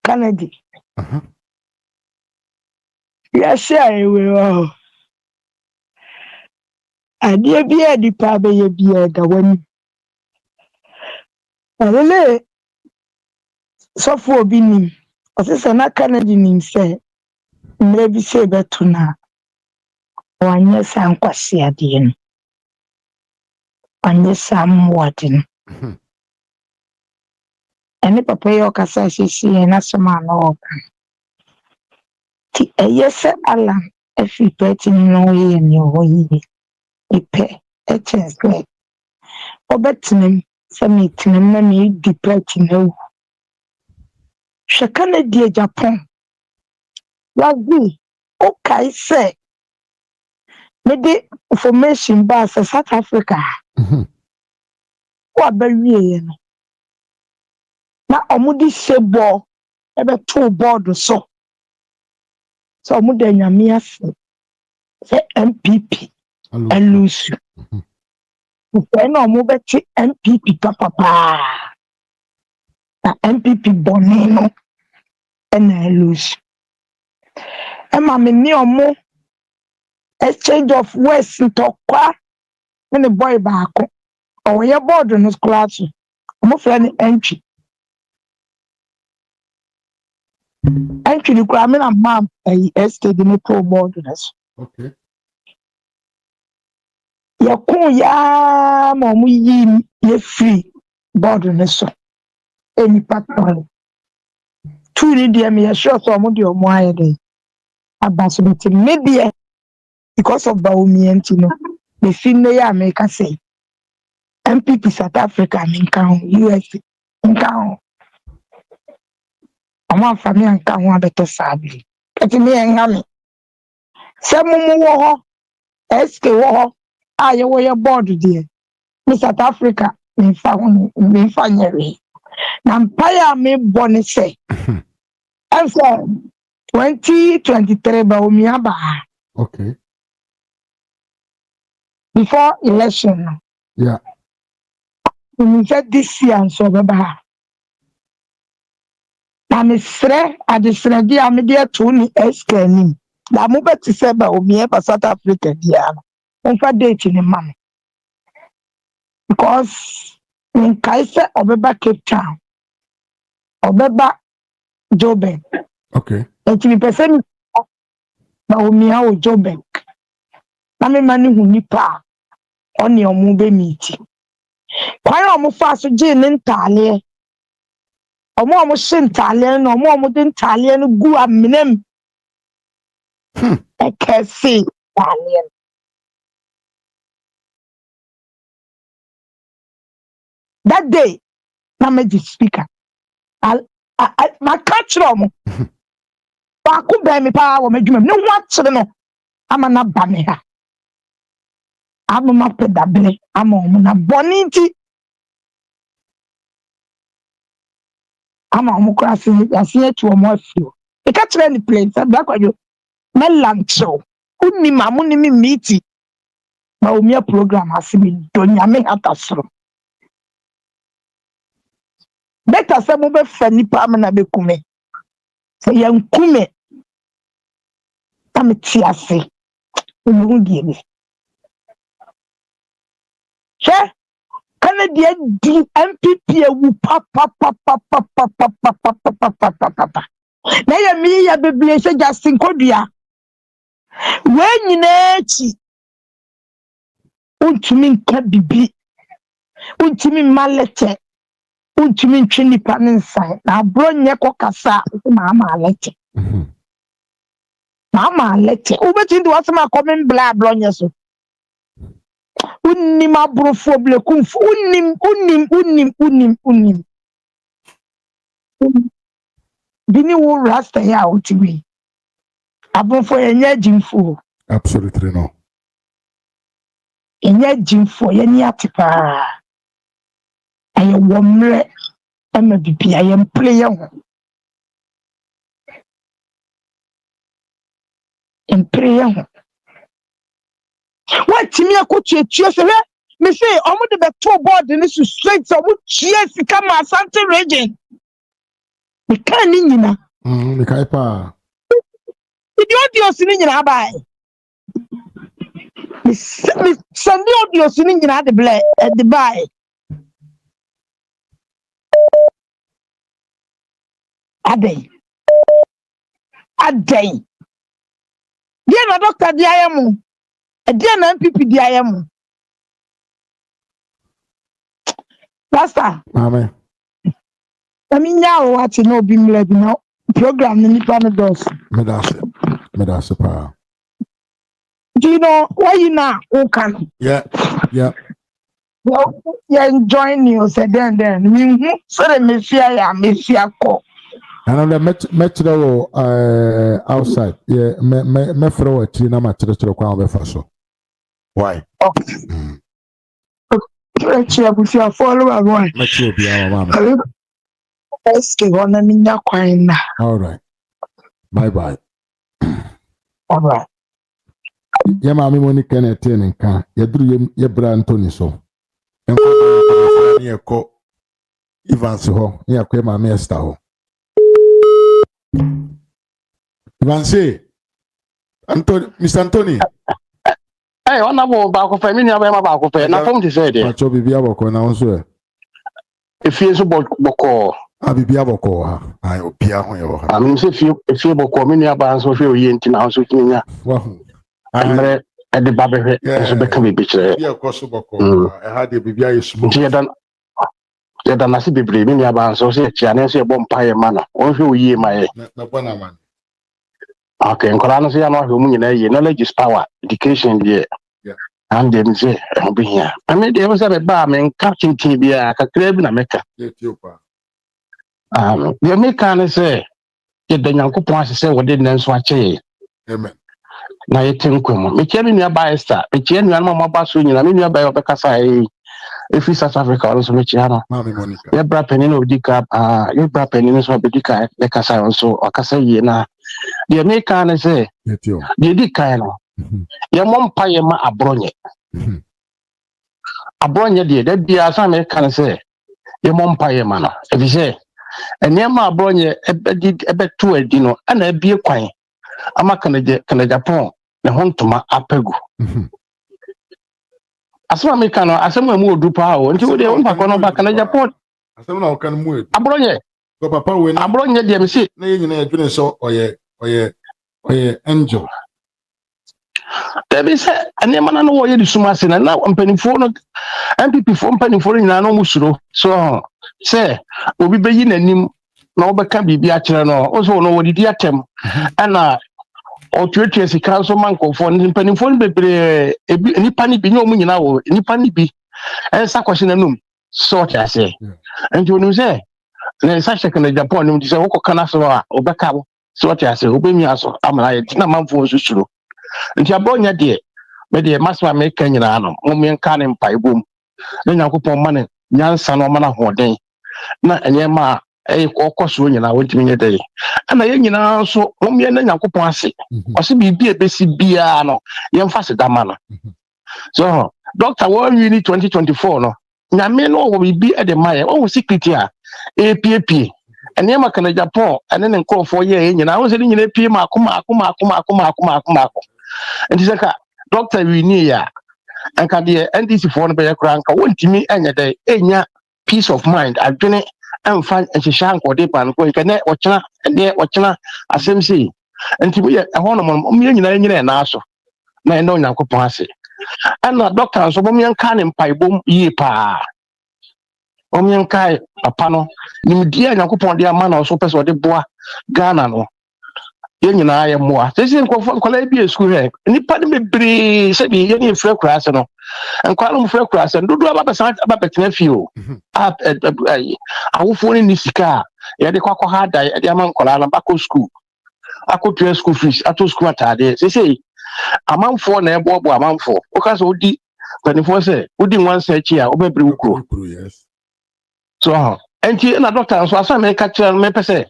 Canada. Ya share we o. Ade bia di pa be ye bia da wani. Alele so for obi nim. Osese na Canada nim say mre bi se beto na wanye san kwase ade no. Wanye sam wadi no. Ene papa yo kasa sisi na sema na oka. Ti eyese Alan efi peti no ye ni o yi. Ipe etensle. Obetinem se mitinem na mi di peti no. Shekane die Japan. Wazi o kai se me di information ba se South Africa. Wa ba wie no. Na omudi sebo ebe to board so. So omude nyame ase. Se MPP elusu. When omubeti MPP papa. Na MPP bonino ena elusu. Ema me ni omo exchange of West ntokwa ne boy baako. Oye board no class. Omo fre ni entry. Entry ni kwa me na mam estate ni pro board nas. Okay. Yakun ya ma mu yi ye free board ne so. Eni patron. Tu ni dia me sure so mo de omo aye dey. Abaso beti maybe because of Baumia no. The fin ya America say. MPP South Africa in count US in count. Omo family an count one better sabi. Eti me engami. Se mumu wo ho SK wo ho aye wo ye board there. Me South Africa me fa nyere. Na empire me boni say. And so 2023 Baumia ba. Okay. Before election. Yeah. We said this year and so baba. Na me sre adesre di amedia to ni SK ni. La mo beti se ba omi e South Africa dia. Onfa date ni mam. Because in Kaise obeba Cape Town. Obeba Joburg. Okay. Eti mi person ba omi a o Joburg. Na me mani hu nipa oni omo be meet. Kwara omo fa so je ne ntale. Omo she ntale no omo de ntale no gu aminem. Ekesi ntale. That day, na me the speaker. My catch room. Ba ku be me pa wo medwuma. Ne ho akyere no. Ama na ba me ha. Ama ma pedable. Ama omo na boni nti. ama ɔmo kora ase atu ɔmo afio ɛka kyerɛ ne plane sɛ brakwadwo mɛlankyɛw wonni ma mo ne me meeti ma omia program ase me dɔ nyame hata soro bɛka sɛ mobɛfa nnipa ama na bɛkume sɛ yɛnkume na mete ase ɔmuhu die bi hwɛ Canada di MPP ewu pa. Na ya mi ya bebre se Justin Kodua. We nyina echi. Untumi nka bibi. Untumi malete. Untumi ntwe nipa ne nsan. Na abro nye kokasa ma ma alete. Ma alete. Ubeti ndi wasema komen bla abro nye so. Unim abrofo blekumfo unim bini wo rasta ya otiwi abrofo yenye jimfo absolutely no yenye jimfo yeni atipa aye womre ema bibi aye mplay ho what me akotu se me say omo de beto board ni su straight omo chie sika ma Asante region me kan ni nyina me kai pa audio ni nyina bai me send audio ni nyina de ble de bai adai dia na doctor dia yemu dia na MPP dia yemu Pastor amen nya o ati no bi mle bi no program ni nipa no dos medase pa do you know why you now can yeah well you enjoying you said then so the mafia ko and the metro outside yeah me throw a tree na matro kwa be faso why Actually, I follow a boy. Metro be our mama. All right. Bye. All right. Ya mami moni kene tene nka. Ya duru ye bra Anthony so. Enko ni eko Evans ho. Ni akwe mami Esther ho. Evans Anthony, Mr. Anthony. Hey, on a back of a mini about back of a nothing to say there. Pacho bibi aboko na onso. If you so boko. Bibi aboko ha. Ai obia ho ye ho. I mean if you boko mini about so feel ye ntina so kinya. Wow. I at the baby so be can be picture. Yeah, koso boko. I had the bibi ayi smooth. Ya dan nasi bibi mini about so say tia na say bom paye mana. On feel ye my. Na bona man. Okay, nkola no say na ho mu nyina ye knowledge is power, education there. Yeah. And then say be here. I mean there was a ba me captain bia kakra bi na meka. Ethiopia. The meka na say ye da Nyankopon asese wo de nanso ache. Amen. Na ye tenkwem. Me kia me nua ba Esther, me kia nua ma ba so nyina, me nua ba yo bekasa efi South Africa also me chia no. Mami Monica. Ye bra penin odika ye bra penin so odika bekasa also akasa ye na. The meka na say ye di kan no. Ye mompa ye ma abronye. Abronye de da bia sa me kan say ye mompa ye ma no. Ebi say enema abronye ebetu adi no ana abie kwan ama kana Japan ne hontoma apegu. Asema me kan no asema mu odu pa o nti wo de won pa kono ba kana Japan asema na o kan mu edu abronye ko papa we na abronye de me si na ye nyina adwene so oye angel. Debi se enema na no wo ye di suma se na mpanimfo no MPP fo mpanimfo nyina no musuro so se obi beyi nanim na obeka bibi a kire no o so no wo didi atem ana o twetwe sika so mankofo mpanimfo bebre nipa ni bi nyomu nyina wo nipa ni bi ensa kwahye nanum so tia se enti onu se na sa sheke na Japan nim di se wo kokana so a obeka wo so tia se obemi aso amara ye tina manfo susuro nti abronya de me de maswa me kan nyina no mo me nka ne mpa ibom na Nyankopon ma ne nyansa no ma na hoden na enye ma ɔkɔ so nyina wontimi nyɛ dɛ ana yɛ nyina so wɔn yɛ na Nyankopɔn ase ɔse biribi ebesi biara no yɛmfa se dama no so doctor wɔn yi ni 2024 no nyame no wɔ biribi de ma yɛ ɔwɔ secret a epiepie ɛnneɛma kana Japan ɛne ne nkurɔfoɔ yɛ nyina wɔn sɛ ne nyina pie maako nti sɛ ka doctor wi ni ya anka deɛ NDC foɔ no bɛyɛ koraa anka wɔntimi ɛnyɛ dɛ ɛnya peace of mind adwene ɛmfa nhyehyɛ nkɔde pa no kɔ ne ɔkyena asɛm sei nti yɛ ɛhɔ no mo nyina nyina na aso na ɛna Onyankopɔn ase ɛna doctor nso mo yɛnka ne mpaebom yie paa mo yɛnka papa no nimdie Onyankopɔn de ama na ɔso pɛ sɛ ɔde boa Ghana no yɛn nyinaa yɛ mmoa sɛ nkɔfo nkɔla bi esku hɛ nipa ne bebree sɛ bi yɛn mfrɛ kurase no nkɔla no mfrɛ kurase dodo aba bɛtena fie o awofo ne sika yɛde kɔkɔ ha da yɛde ama nkɔla no bakɔ school akɔtua school fees ato school atade sɛ amanfoɔ na ɛboaboa amanfoɔ woka sɛ wodi panifoɔ sɛ wodi nwansa akyi a wobɛbere wo kuro so ɛnti na doctor nso asa meka kyerɛ no mepɛ sɛ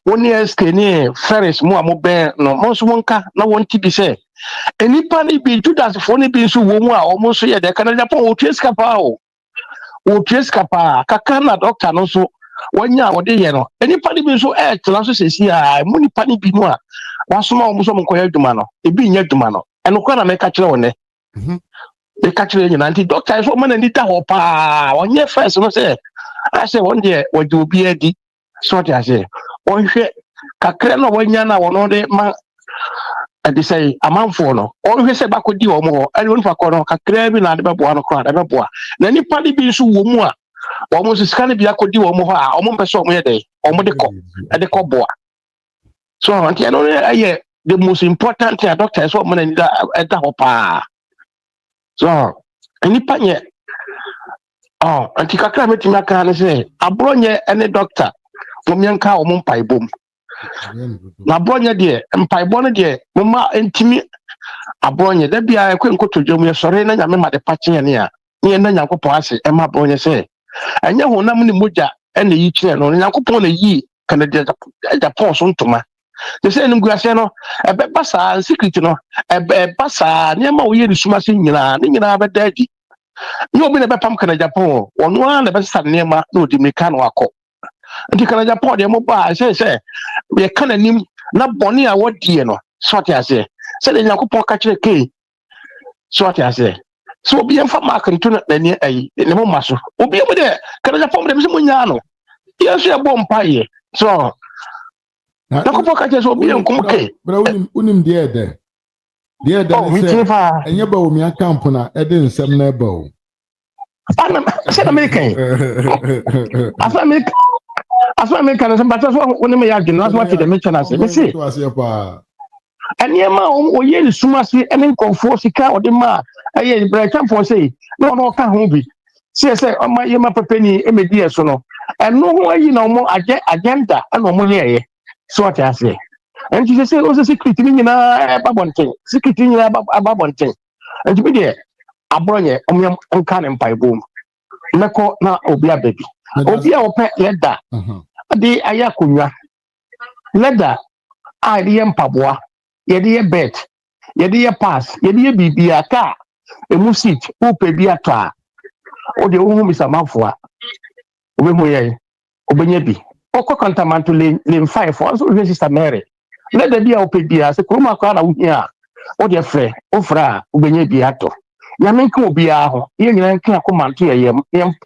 woni SK ne Ferris mu a mo bɛn no mo nso wonka na wonti bi sɛ enipa ne bi Judas fo ne bi nso wo mu a ɔmo nso yɛ de kana Japan wo tieska pa kaka na doctor no nso wonya wode yɛ no enipa ne bi nso tena so sesi a mo nipa ne bi no a wasoma ɔmo so mo kɔyɛ adwuma no ebi nya adwuma no ɛno kora na meka kyerɛ wo ne meka kyerɛ nyina nti doctor so ma na ni da hɔ pa ɔnyɛ first no sɛ asɛ wɔn deɛ wɔde obi adi so te ase onhwe kakra na wanya na wono de ma ade say amanfo no onhwe se bakodi wo mo ho ani wonu fakọ no kakra bi na de beboa no kra de beboa na nipa de bi nso wo mu a wo mo sika ne bi akodi wo mo ho a wo mo pese wo mo ye de wo mo de kọ boa so anti no aye the most important thing doctor is what mo na ni da ho pa so nipa nye anti kakra metimi aka ne se abronye ene doctor Mumyanka or Mumpai boom. Na bronya dear, and Paibona dear, Mumma and Timmy a bronya, there be I couldn't go to Jomia Sorena, Yamma the patching near Nanako Pasi, and my bronya say. And you will namely muja and the each and on Yakupon a ye can the portion to ma. The same Graciano, a bassa, secret, a bassa, near my year is smashing Nina, but daddy. You been a pumpkin at Japan, one the best near my no, the mechanical. Nti kana Japan de mo ba say we kan anim na bone a wodi no so ate ase say de Yakopon ka kire ke so ate ase so obi en fa mark nto na ni ayi ne mo maso obi mo de kana Japan de mo nya no yesu e bom paye so Yakopon ka kire so obi en kom ke bra unim de say enye ba o mi camp na e de nsem na ba o ana say American Asma me kan some better so when me yagin that's what the mention as me say and yema o ye sumasi ene nkonfo sika o de ma aye breakfast for say no ka ho bi say yema pepeni emedi eso no eno ho ayi na mo agenda na mo ye so what I say and you say o secret ni nyina babonten secret ni nyina babonten and you be there abronye omyam nka ne mpaibom meko na obi ababi obi a ope leda de ayakonwa leda a de mpaboa ye de bet ye de pass ye de bibia ka emu seat upe bi atwa o de ohun misamafo a obemu ye obenya bi okọ kantamanto le 5 so we sister Mary leda bi a ope bia se kroma kwa na wuhia o de frɛ ofra obenya bi ato nyamenka obi a ho ye nyina nka komanto ye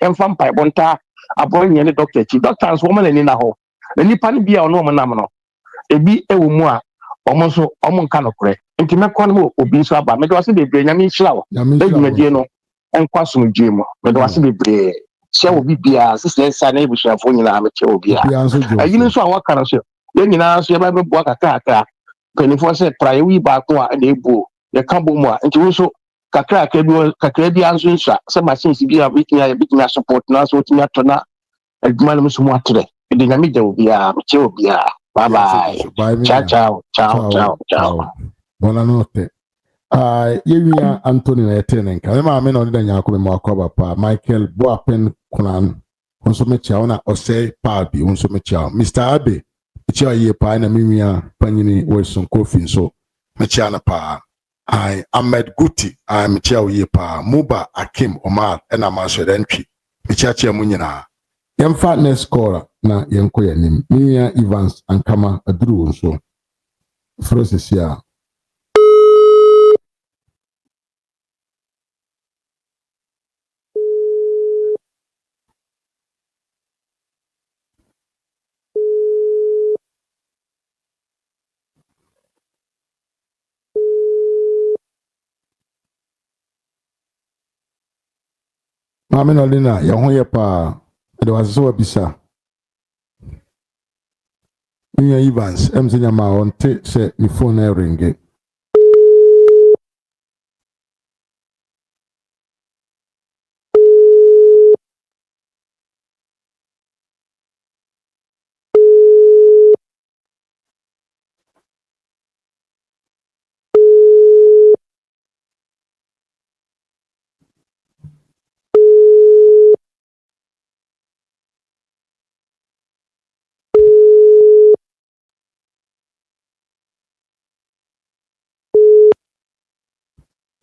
emfa mpai bonta abonye ne doctor chi doctors woman ni na ho na nipa ne bia ono mo nam no ebi ewo mu a omo so omo nka no kore nti mekọ no obi so aba me do ase bebre nyame nhira wo edwumadie no enkwa so dwe mu me do ase bebre sia obi bia sisi nsa na ebusuafo nyina me che obi a ayi no so a waka no so ye nyina so ye ba beboa kakaka penifo se praye wi ba ko a na ebu ye ka bo mu a nti wo so kakra bi anso nsa se machine si bi a bitnya support na so timi atona adwuma no so mu atere de nyame gya obi a che obi a bye bye ciao bona note yewia Anthony na etene nka me ma me no de nyako me akwa papa Michael Boapen kunan onso mechia ona ose pa bi onso mechia Mr. Abe mechia ye pa na minua panyini Wilson Kofi so mechia na pa I Ahmed Guti I mechia ye pa Muba Akim Omar na maso dentwi mechia chia mu nyina yemfa next caller na yenko yanim minua Evans Ankama aduru onso Frosesia Mame no lina ya ho ye pa de waso wabisa Minua Evans emzinya ma onte se ni phone na ringe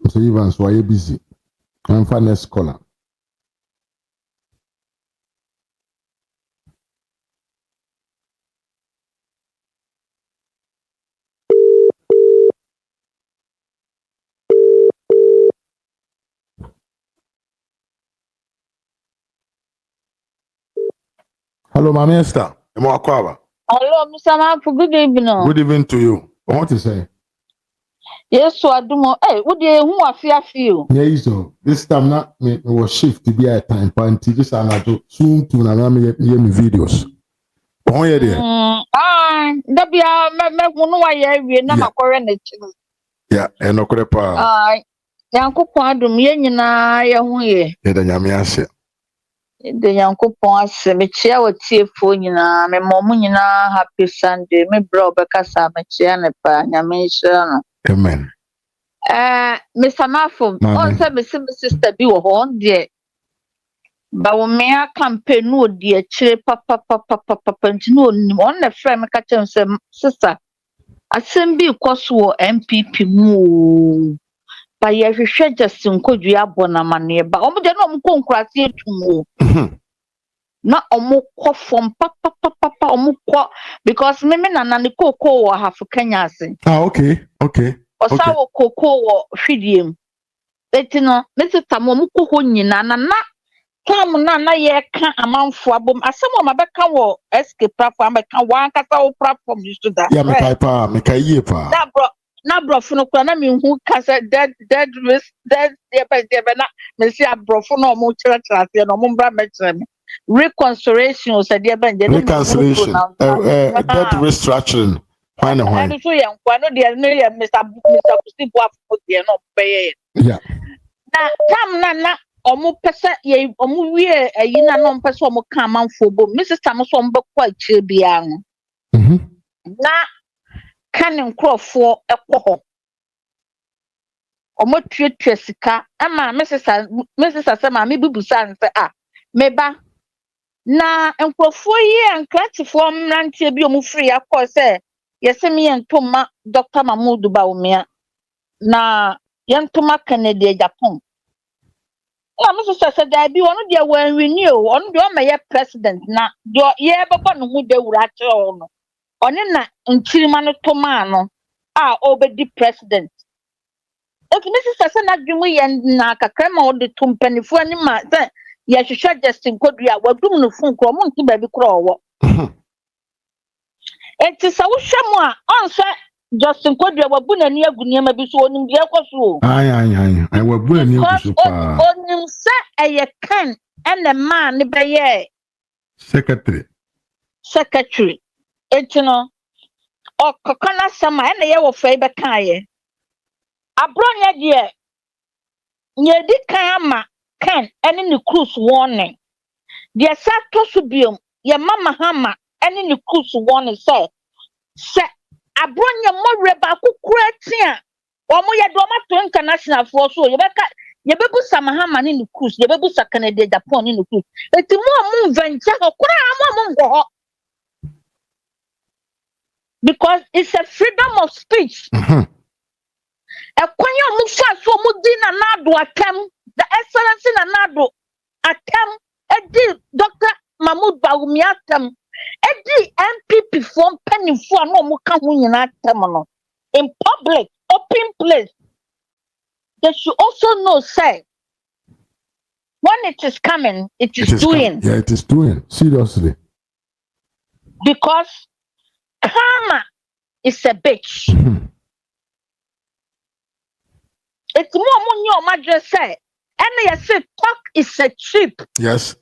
So Evans why you busy I'm for next caller Hello Mama Esther emo akwaba Hello, Mr. Mafu, good evening. Good evening to you what to say Yes, so I do more. Hey, what do you want to feel? Yeah, so this time na me was shift to be a time party this anato soon to na me videos. Oh yeah there. That be me who why we na makore na chi. Yeah, and no pa. Yankopon adom ye nyina ye ho ye. Yeah, the nyame ase. The Yankopon ase me chia watiefo nyina me mom nyina happy Sunday me bro be kasa me chia ne pa nyame hira no. Amen. Mr. Mafum, on say me sister bi wo ho de ba wo me campaign no de chire papa ntino nim on na frame me ka chem say sister asem bi koso MPP mu ba ye hwehwe Justin Kodua abona mane ba omo de no omko nkurase etumu na omo kɔ fom papa omo kɔ because me nana ne koko wo hafu Kenya ase okay osa wo koko wo hwidiem etino me sister mo omko ho nyina na kam na ye ka amanfo abom asem o mabeka wo SK platform mabeka wan kasa wo platform you to that yeah me kai pa me kai ye pa na brofo no kwa na me hu kasa dead risk dead na me si abrofo no mo kira ase no mo mbra me kire me reconciliation o se de ben de reconciliation debt restructuring fine why so ye nkwa no de no ye Mr. Kusibu afo de no peye yeah na tam na omo pese ye omo wie ayi na no pese omo ka manfo bom Mrs. Tam so omo bekọ akire bia no na kan nkrofo ekọ omo tuetua sika ama Mrs. Asema me bibusa nse meba na nkrofo yi ankratifo mrantie bi omo free akọ se yesemi yentoma Dr. Mahmoud Bawumia na yentoma Kennedy Japan na Mrs. Aseda bi onu de wan renew onu de o meye president na de ye bebo no hu de wura kire no oni na nchirima no toma no obedi president eki Mrs. Asena dwumu ye na kakrama o de tumpanifo ani ma se ye hwehwe Justin Kodua wadum no fun kro mo nti ba bi kro owo enti sa wo hwemu onse Justin Kodua wabu na ni aguniema bi so onim de ekoso ai wabu na ni ekoso pa onim se eye kan ene ma ne be ye secretary enti no okokona sama ene ye wo fai be kan ye abronya de nye di kan ama kan ene ne cruise warning de sa to so biom ye mama hama ene ne cruise warning se abronya mo reba kokura tia omo ye do ma to international for so ye beka Yebebu Samahama ni no cruise, yebebu sa Canada Japan ni no cruise. Eti mo venture okura mo. Because it's a freedom of speech. Ekwanya mo fa so mo di na nado atem, the excellency na nado atem, edi Dr. Mahmoud Bawumia atem, edi MPP from penny for no mo ka ho nyina atem no. In public, open place. They should also know, say, when it is coming, it is doing. Yeah, it is doing. Seriously. Because karma is a bitch. It's more your mother say. And they say talk is a cheap. Yes.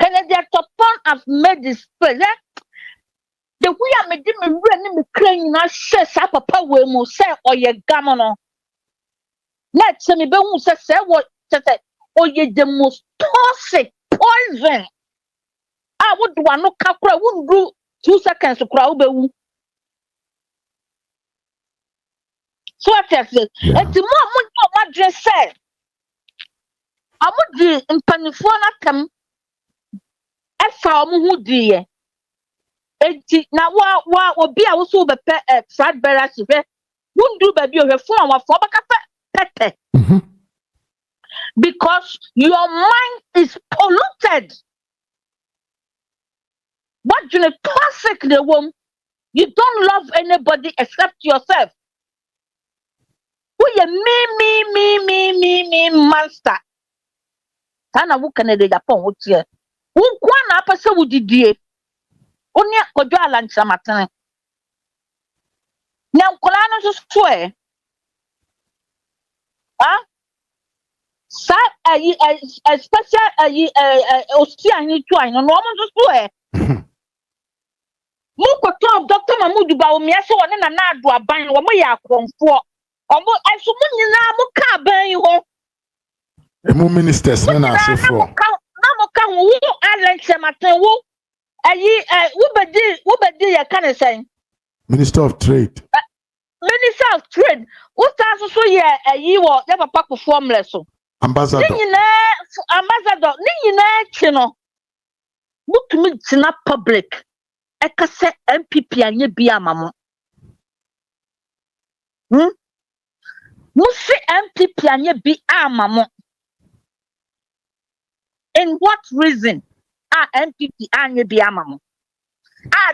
Canada Topon have made this place. The way I made them running me crying na share sa papa we mo say or ye gamono. Let's me be who say what say or ye the most toxic poison. I would do no kakra wouldn't do 2 seconds to cry ube. So what I say, and the more my dress said, I would be in Panifona come as how who dear. Now, what will be also the fat bearers? Wouldn't do baby of a form of pete. Because your mind is polluted. What you classic the woman, you don't love anybody except yourself. Who you me monster. Kana who can they Japan what here? Who kwana apasa wudidie? Onya kojo Alan Kyerematen. Now kolano so swear. Sa a special ostia ni twine no mo so swear. Mo ko to Dr. Mahmoud Bawumia se wona na ado aban wo mo ya akonfo. Omo aso mo nyina mo ka aban ho. Emu ministers na asefo. Na mo ka wo Alan Kyerematen wo wo bedi ya kan say Minister of Trade. Minister of Trade. Wo ta so ye ayi wo ya papa ko formula so. Ambassador. Ambassador ni nyina chi no. Mutumi tina public. Eka se MPP anye bi amamo. Musi MPP anye bi amamo. In what reason? MPP anye bi amamo.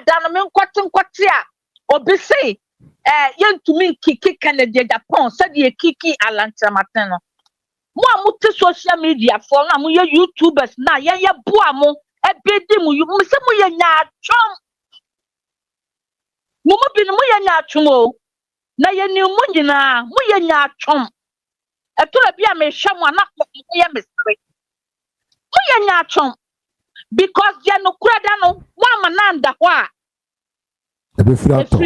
Dan me nkwati a obi say yentumi kiki Canada Japan said ye kiki Alan Kyerematen no. Mo amuti social media for na mo ye YouTubers na ye boa mo ebedi mo se mo ye nya atwom. Mo bi no mo ye nya atwom o. Na ye ni mo nyina mo ye nya atwom. Etora bi a me hwa mo na mo ye mesere. Mo ye nya atwom because ye no kura da no mo amananda ho a. Ebe frato.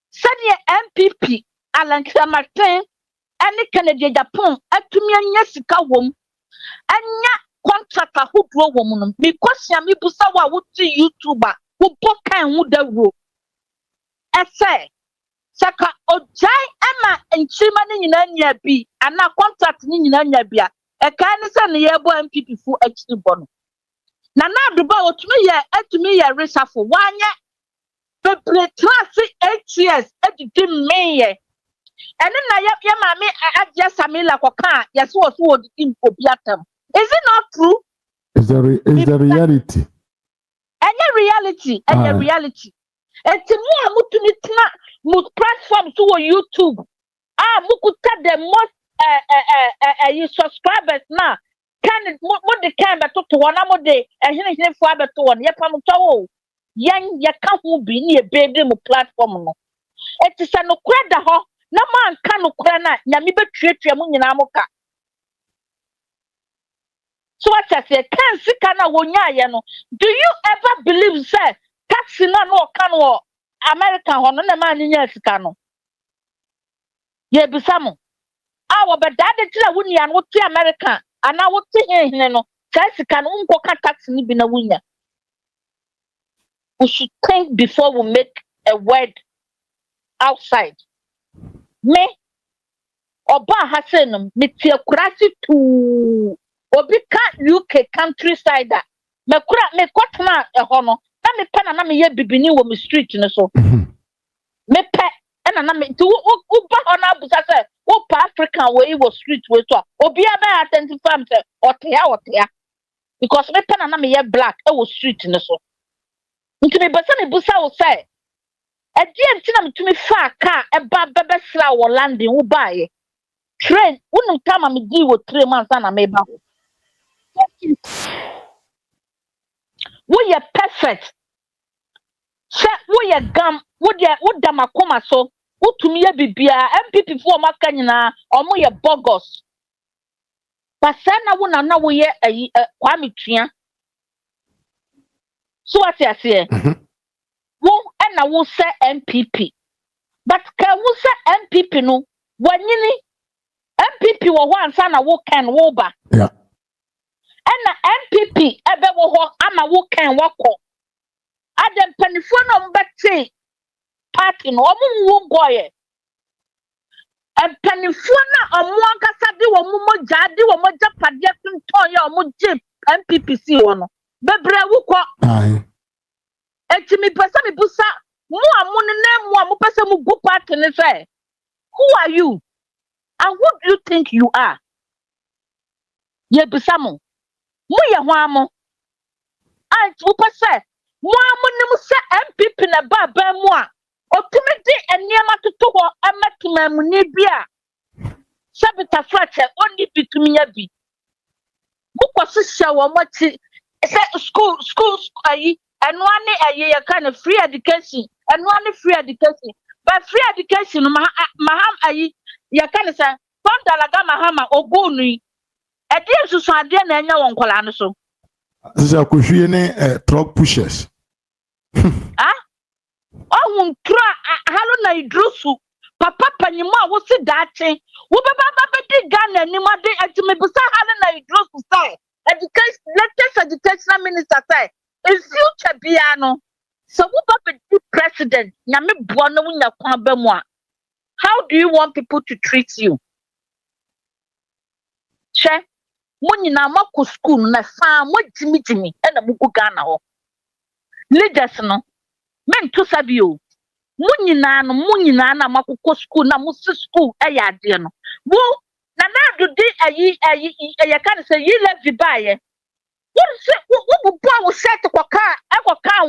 Sanye MPP Alan Kyerematen any Canada Japan atumi anya sika wom anya contract ahodo wom no because ya me busa wa wuti YouTuber wo bokan hu dawo ese saka ojai ama nchima ni nyina nya bi ana contract ni nyina nya bi a e kan se ne ye bo MPP fu achi bo no na duba atumi ye resafo wanya peple class 8 years edidi meye and then ya mami aja Samila koka yes was word in obiatam. Is it not true? Is the reality? Any reality, any reality. And to me, mutunitina mu platform to YouTube. Mukuta the most you subscribers now. Can it more the kind but to one more day and here for to one yapamuto. Yang ya can't be near baby mu platform no. It is an okweda ho. Na man kanu krana nyame betwetwe mu nyina moka so what I say kan sika na wonya ye no do you ever believe say taxi na no kan wo America ho no na man nya sika no ye bisamo wo bedade tira wonia no to America ana wo te hene no sika no unko ka taxi ni bi na wonya. We should think before we make a word outside. Me, oba ha say no metie kurasi tu obi ka UK countryside me kura me kotena ho no na me pe na me ye bibini wo me street no so me pe na me tu uba ho na busa say wo pa African we wo street we so obi aba identify am say otea because me pe na me ye black e wo street no so nti me besa me busa wo say e die nti na me tumi fa car e ba bebe sra wo landing wo baaye train wonu kama me di wo 3 months na me ba we are perfect se we are gam wo da makoma so utumi ya bibia MPP fo maka nyina omo ye bogus pasana wo na wo ye kwa metua so what you say wo na wo se MPP but ka wo se MPP no wanyini MPP wo ho ansa na wo kan wo ba yeah na MPP ebe wo ho ama wo kan wako adam panifo no mbete party no omo ngoye panifo na omo ankasa de wo mogya de wo mogya pade tonton ya omo je MPP si wo no bebre wo ko etimi pesa mi busa mu amune na mu amu pesa mu go party ne say who are you and who do you think you are ye bisamo mu ye ho amo and wo pesa mu amu se MPP na ba mu a otumi di eniema toto ho amatuma mu ni bia sabita frache oni bitumi ya bi mu kwasisha wo machi se school ayi eno ane ayi ya kind of free education eno ane free education but free education maham ayi ya kind of say $1 mahama ogunu e di susu ade na enya won kwala no so Sisa kuhwie ne truck pushers. Oh, tra halo na idrusu papa panyimu a wo si dache wo baba di Ghana ni ma de atime busa halo na idrusu say education latest educational minister say in future bia no so wo baba di president nyame boa no wunya kwa ba mu a how do you want people to treat you che mo nyina mako school na fa mo jimi na mo gu Ghana ho leaders no men to sabio munyina na makoko school na musi school eya ade no wo na do di ayi kan say yi levi baye wo bu wo set koka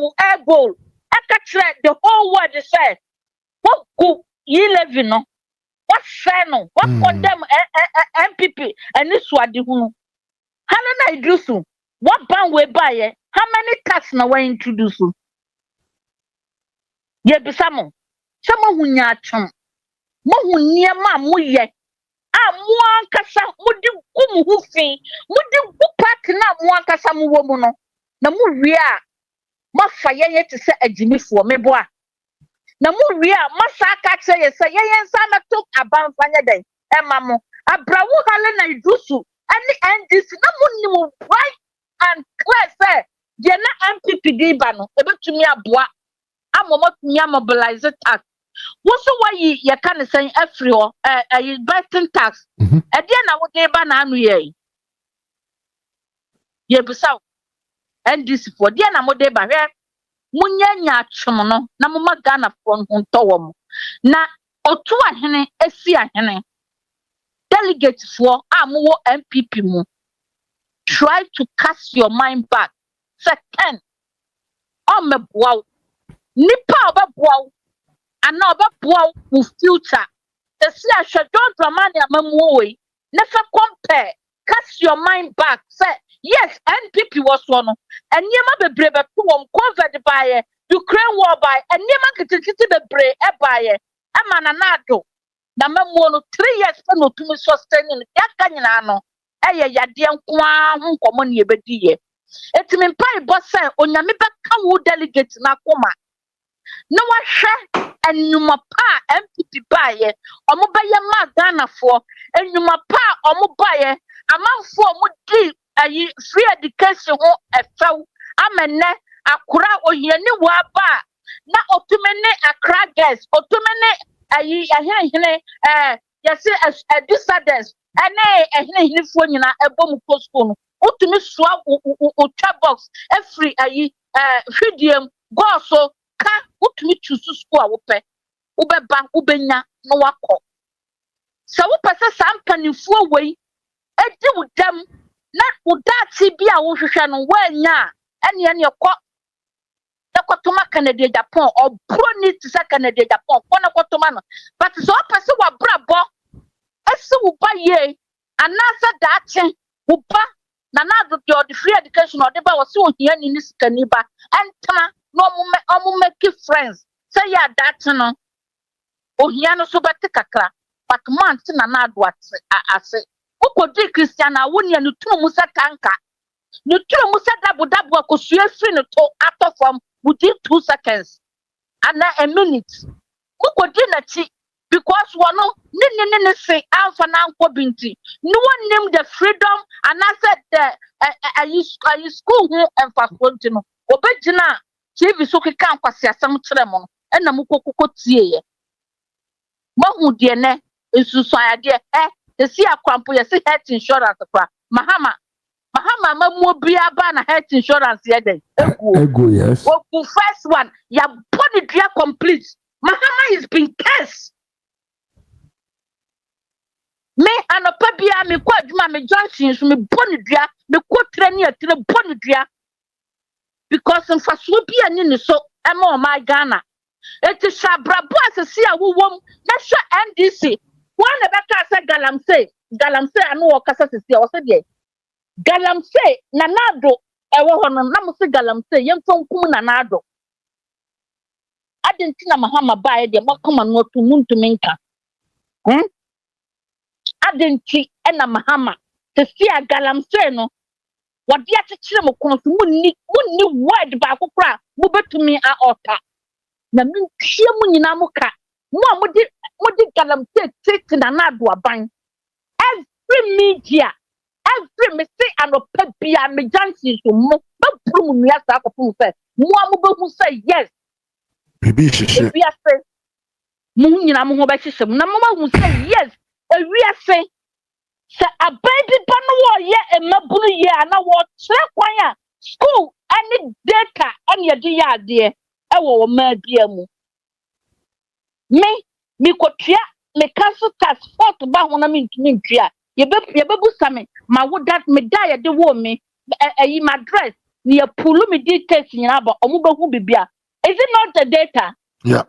wo air goal aka kire the whole world say wo ku yi levi no what say no what condemn MPP and suade hu hala na idrusu what ban we baye how many tax na we introduce ye bisamo sama hunya atwom mo hunnia ma mo ye a mo ankasa mo di gumu hu fi mo di gu party na mo ankasa mo wo mu no na mo wie a ma fa ye te se agimifo meboa na mo wie a ma sa ka che ye se ye nsa na to abanfanya den e ma mo abrawo hale na idusu ani NDC na mo ni mo right and clear say ye na MPP di ba no e betumi aboa amoma tumia mobilize tax woso wayi ye kan say afri ho betting tax e dia na wo de ba na anu ye bisa NDC for dia na mo de ba hwe munyanya atwom no na mo magana for ntowo mo na otu ahene esi ahene delegate for amuwo MPP mu try to cast your mind back second meboa nipa obaboa ana obaboa wo future the see a schedule drama na mamu we never compare cast your mind back say yes NPP was one and niema bebre be to won COVID by Ukraine war by and niema kitikiti bebre e by e ma na nado na mamu no 3 years for no to sustaining yaka nyina no eye yade nkoa ho nkomo ne ebedi ye etimi mpai bo say onyame beka wo delegate na koma no wahwe enuma pa MPP baye omo baye ma Ghana for enuma pa omo baye amanfo omo di ayi free education ho efew amene akura ohiani wa ba na otumene akra guys otumene ayi ahene yes a disorders ene fo nyina ebom ko school no utumi soa o box every ayi hwediem go so ka utumi choose school a wo pe wo beba wo benya no wakọ se wo pese sampanifo wei edi wo dam na wo dati bi a wo hwehwe no wanya ene ekọ Nakotoma Canada Japan or Brony to Canada Japan, Konakotomano. But so person wa brabo, Esu uba ye, and answer that chain, uba, Nanado, the free education or the bar was so here in this caniba, and Tama, no make friends. Say ya that no. Oh, Yano Subatikaka, but months in another what I say. Who could do Christiana Wunya Nutu Musa Tanka? Nutu Musa Dabu could see a friend to after from. Within 2 seconds and a minute. Who could dinner because one no say alpha now binti. No one named the freedom and I said I school here and fast continue. Obejina, TV so can pass some tremon and a muko tie. Mahu diene is society the sea a crumple, yes, health insurance. Mahama. Mahama mo bia ba na health insurance here then. Ego, yes. Oh, the first one, your body dria complete. Mahama is being cursed. Me and a pabia me quad me Johnson me body dria me quote training to the body dria because in Fasubia in so emo my Ghana. It is Shabra Boss see a woman that's NDC. One about Galamse and no Casa or said Galamse nanado ewo hono na mo se Galamse yemfo nkum nanado adentina Mahama bae de makoma no to muntu minka adenti na Mahama te sia Galamse no wade akekere mo kono so munni word ba kokora mo betumi a ota na minhie mu nyina mo ka mo modi Galamse take nanado aban every media every mistake and opebia me jansi so mo ba prum nua sa akofo say mo amubehu say yes bibi hihye ebia say mo nyina mo ho ba hihye na mo ma hu say yes ewia say se abai bi ba no wo ye emabunu ye ana wo kire kwan a school any data on ye di ya de e wo ma bia mu me kotua me cancel task force ba ho na me ntumi ntua yebebu same ma wo that me die de wo me my address ni pulu me details nyina ba omubehu bibia is it not the data yeah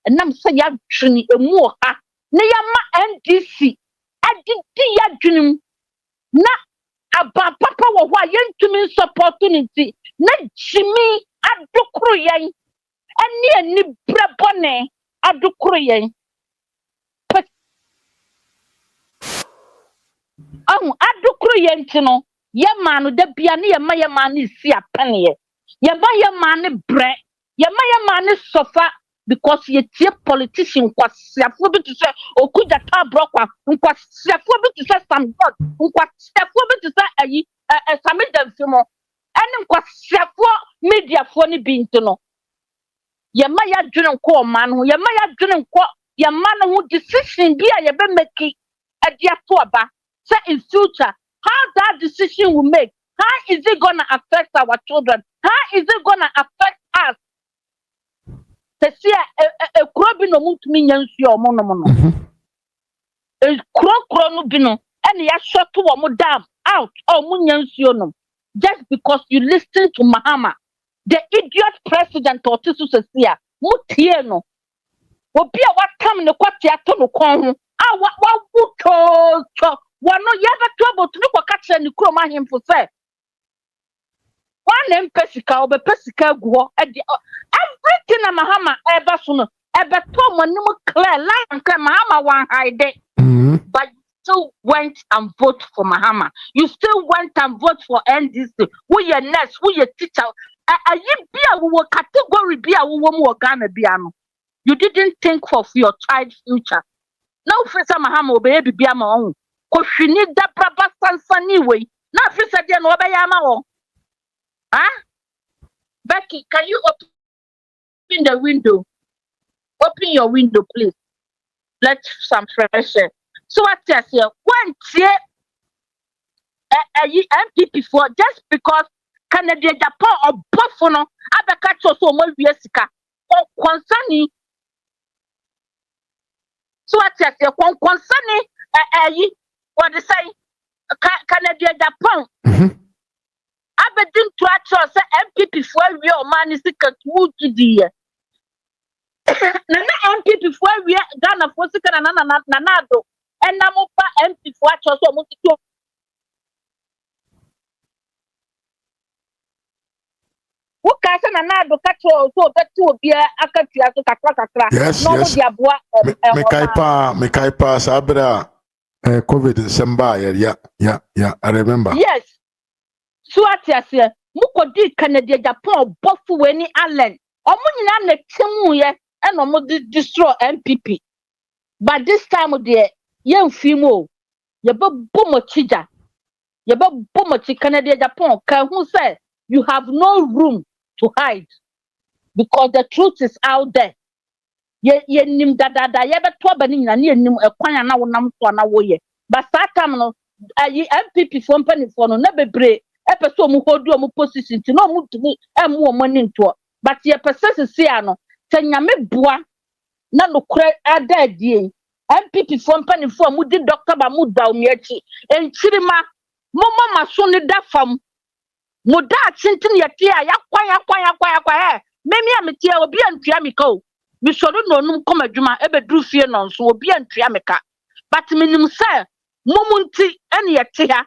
nam say ya twini emu ha na ya ma NDC adidi ya dwunum na aba papa wo ho a yentumi opportunity na jimi adukuru yen ani brebone adukuru yen adukuru yentino ye manu da bia ne ye ma ye manu isi apane ye ba ye manu bre ye ma ye manu sofa because ye tie politician kwasiafo bi to say okuja ta brokwa kwasiafo bi to say some god kwasiafo bi to say ayi samida fimo ene kwasiafo media fo ne bi ntino ye ma ya dwene ko man ho ye ma ya dwene ko ye man ho decision bi a ye be make adia to aba. Say in future, how that decision will make, how is it gonna affect our children? How is it gonna affect us? They see a crop no mut minions your monomono. A crop no bino, and ya shot to a dam out or munions yonum. Just because you listen to Mahama, the idiot president or Tisu Sesia, Mutieno. Will be a what come in the quartier to con. Ah, what one no yaba trouble to look catch and chroma him for say. One name Pesica or Pesica go at the everything a Mahama ever sooner ever told when no clear line and Mahama one high day. But you still went and vote for Mahama. You still went and vote for NDC. Who your nurse, who your teacher. Are you be a category be a woman or Ghana biano? You didn't think of your child's future. Now, Professor Mahama baby be a own. Cause she need that proper sunny way. Now, Professor Jan Obayama. Huh? Becky, can you open the window? Open your window, please. let some fresh air. So what I say, one tier MPP for just because Canada Japan or Buffalo, Abaka so more Viesika or concerning. So what I say, concerning what they say, Canada Japan. Abedin to actually say MPP for real man is the to the Nana MPP for real Ghana for second and Nanado and Namopa MP for actually so what can Nanado catch so that to be a country as a yes, Mekaipa Sabra COVID in Samba, yeah, I remember. Yes. So what I say, Mukodi Canada Japan, Buffu Weni Allen, Omuna ne Timu ye, and Omo destroy MPP. But this time of the young female, Yaba Bomochija, Yaba Bomochi Canada Japan, who said you have no room to hide because the truth is out there. Ye nim da yeba twabani na ni nim ekwan na wonam so na woye. But that time no MPP for company for no na bebre epeso mu hodu omu position ti no mu tumi emu omani nto. But ye persist see ano tanyame boa na no kure ada die MPP for company for mu di doctor ba mu da omiachi enchirima mama maso ne da fam mu da tintin ye tia ya kwa memi ametia obi antwa miko bisoro no num koma dwuma ebedru fie no nso obi antwa meka but minim say momunti ene ye te ha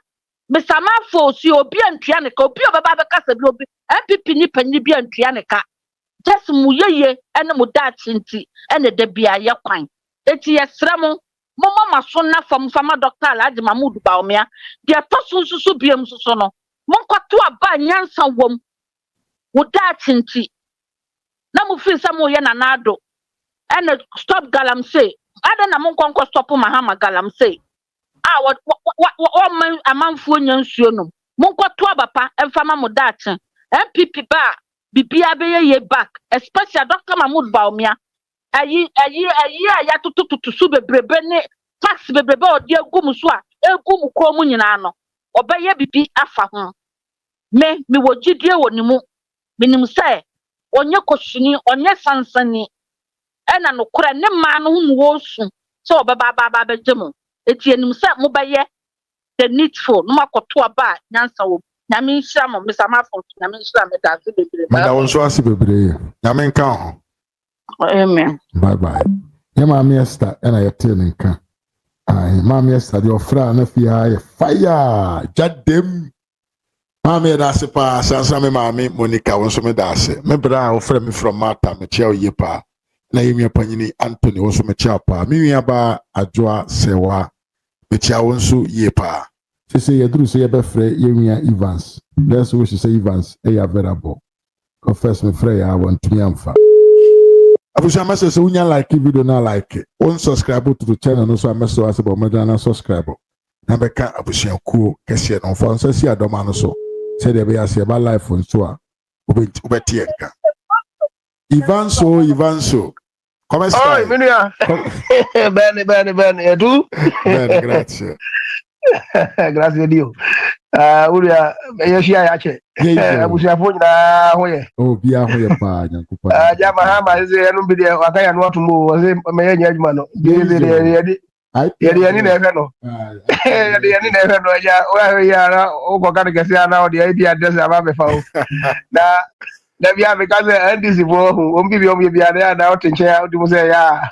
Misama for si obi antwa ne ka obi obaba beka sabi obi MPP ni panyi bi antwa ne ka just muyeye ene mu da tinti ene da bia ye kwan eti ye sramo momo maso na fama Dr. Alhaji Mahmood Baumia de atoso susu biem susu no monkwato aba nyansa wom wo da tinti na mu fi sa mo ye na nado ene stop galamsey ada na monkonko stop mahama galamsey what man amanfo nyansuo no monkoto abapa emfama mo dachen MPP ba bibia be ye back especially Dr. Mahmood Baumia ayi ya tututu su bebrebe ne tax bebrebe odi egum so a egum ko mu nyina no obaye bibi afa ho me wogidie wonimu minim say onye koshini onye sansani ena no kura ne ma no hu wo su so obaba bejemu eti enim say mobaye the needful no makoto aba nyansa wo nyame nhira mo misama fo nyame nhira me da se bebre me da wonso ase bebre nyame nka ho amen bye ye maami Esther ena ye tell nka ai maami Esther de ofra na fia ye fire jadem maami da se pa sansa me maami Monica wonso me da se me bra ofra me from Mata me chia ye pa na yemi panyini Anthony wonso me chia pa mi wi aba adwoa sewa me chia wonso ye pa se ye duru se ye be frɛ ye wi Evans let's wish say Evans available confess me frɛ ya want to me amfa Abusha message so unya like video na like unsubscribe to the channel no so message as about me na subscribe na beka abusha ku kese no for so si adoma no so say dey be as e ba life nso a obeti enka Ivan so come sta oh menua bene edu bene grazie grazie dio uria yeshia yache abusha fo nyina hoye bia hoye pa nyankupa jama hama ze enu bi de akaya no atumo wo meye nya adwuma no yedi na efe no yedi na efe no ya o ya na o ko kan kesi ana o de IP address aba be fa o na bia me ka ze ndisi bo o mbi bia na o tinche o di mo se ya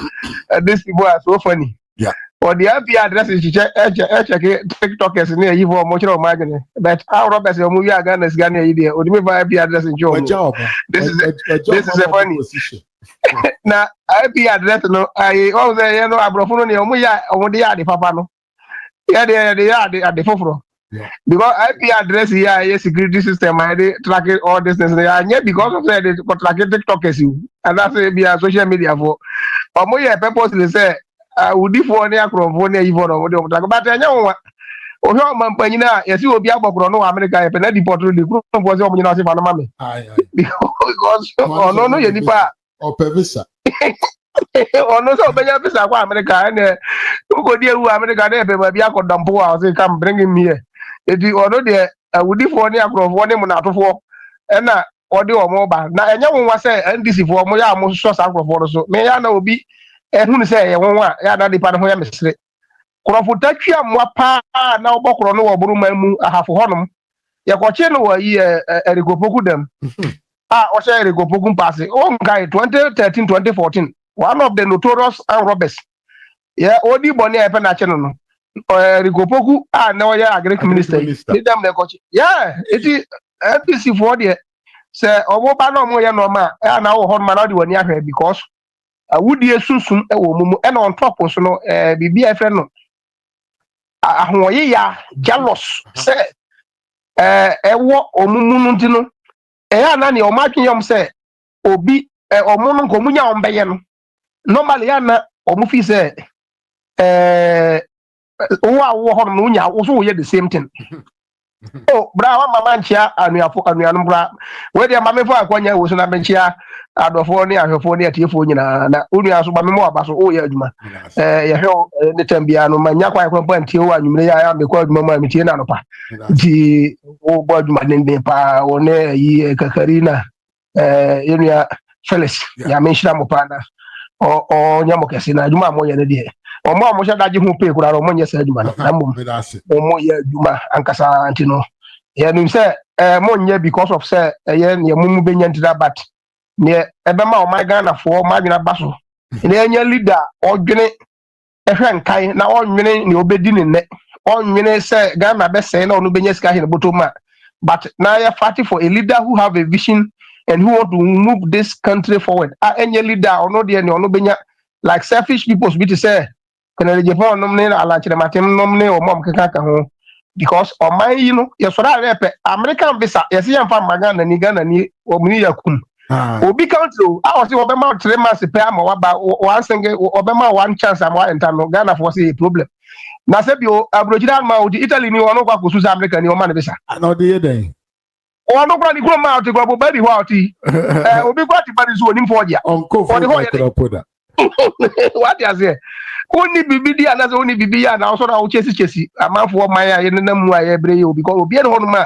this people are so funny yeah or the IP address is check TikTokers near you for much of margin. But how Roberts your movie again is Ghana idea or the IP address in Joe. This is a funny position. Now IP address no I always you know abrofono ne omuya omude the papa no. Yeah they are at the forefront. Yeah. Because IP address here is security system I they track all this things and yet because of that they track TikTokers you and that's be a social media for omuya purposely say udi for ne akrofo ne yivo no de omta but anya won o hwe mampanyina yesi obi agbogro no America e pena deport the group for say omnyina se fa no mame because no ye nipa o pevisa Oh no, so Benya Pisa America and who dear who America never be a dampo house, they come bring him here. If you order there, I would if one year of 1 month out of 4 and audio or mobile. Now, and you want to say, and this is for Moya most source out of so may I know be and who say, I won't want the part of my mistake. Kurafutakia mwapa na obokro no woburu mamu ahafo honom ya kwache no wa yi erigopoku dem o say erigopoku pass on guy 2013 2014 one of the notorious armed robbers ya odi boni epe na cheno no erigopoku na oya agric minister ni dem na kwache yeah iti NPC for there say omo ba no mo ya no ma na wo hon ma na odi wani ahwe because awudi esunsun e wo mumu e na on top so no bibi efe no ahoye ya jealous say ewo omumunu ntino na ne o matwen yom say obi omunu nkomunya ombeye no normally ya na omufi say wo ho no nya wo so ye the same thing. Oh bra wa mama nchia anuanu bra we dia mama fo akwanya wo so na benchia adofo ni ahwefo ni atiefo nyina na unu aso ba memo aba so o ye adwuma ye hwe ne tambia no manya kwa kwa pantie wo anwumre ya me kwa adwuma ma metie na no pa ti o bo adwuma ne pa o ne yi kakarina yenua Felix ya menshira mo pa na o nyamo kese na adwuma mo ye ne de o mo sha daje hu pe kura ro mo nye sa adwuma na mo mo ye adwuma ankasa antino ye nim se mo nye because of say ye ne mumu benya ntida bat ne ebema o magana fo magina baso ne enya leader odwene ehwe nkai na onwene ne obedi ne onwene say Ghana be say na onu benya sika he ne botoma but now you're fighting for a leader who have a vision and who want to move this country forward enya leader ono de ne onu benya like selfish people be to say kana Japan nomne na Alan Kyerematen nomne o mom kaka ho because o man yi no ye sora repe American visa ye se yamfa magana ni Ghana ni o mini yakum obi country I was obema 3 months pay am waba one single obema one chance am wa enter no Ghana for say problem na se bi o abrojira ma o di Italy ni ono kwa kusuza America ni o man visa na odi ye den ono kwa ni kuro ma o ti kwa baby wa o ti obi kwa ti bari zo ni mfoja onko for what you say oni bibi dia na so oni bibi ya na so na o chesi amanfo maya ye na mu aye bre yo because obi e no ma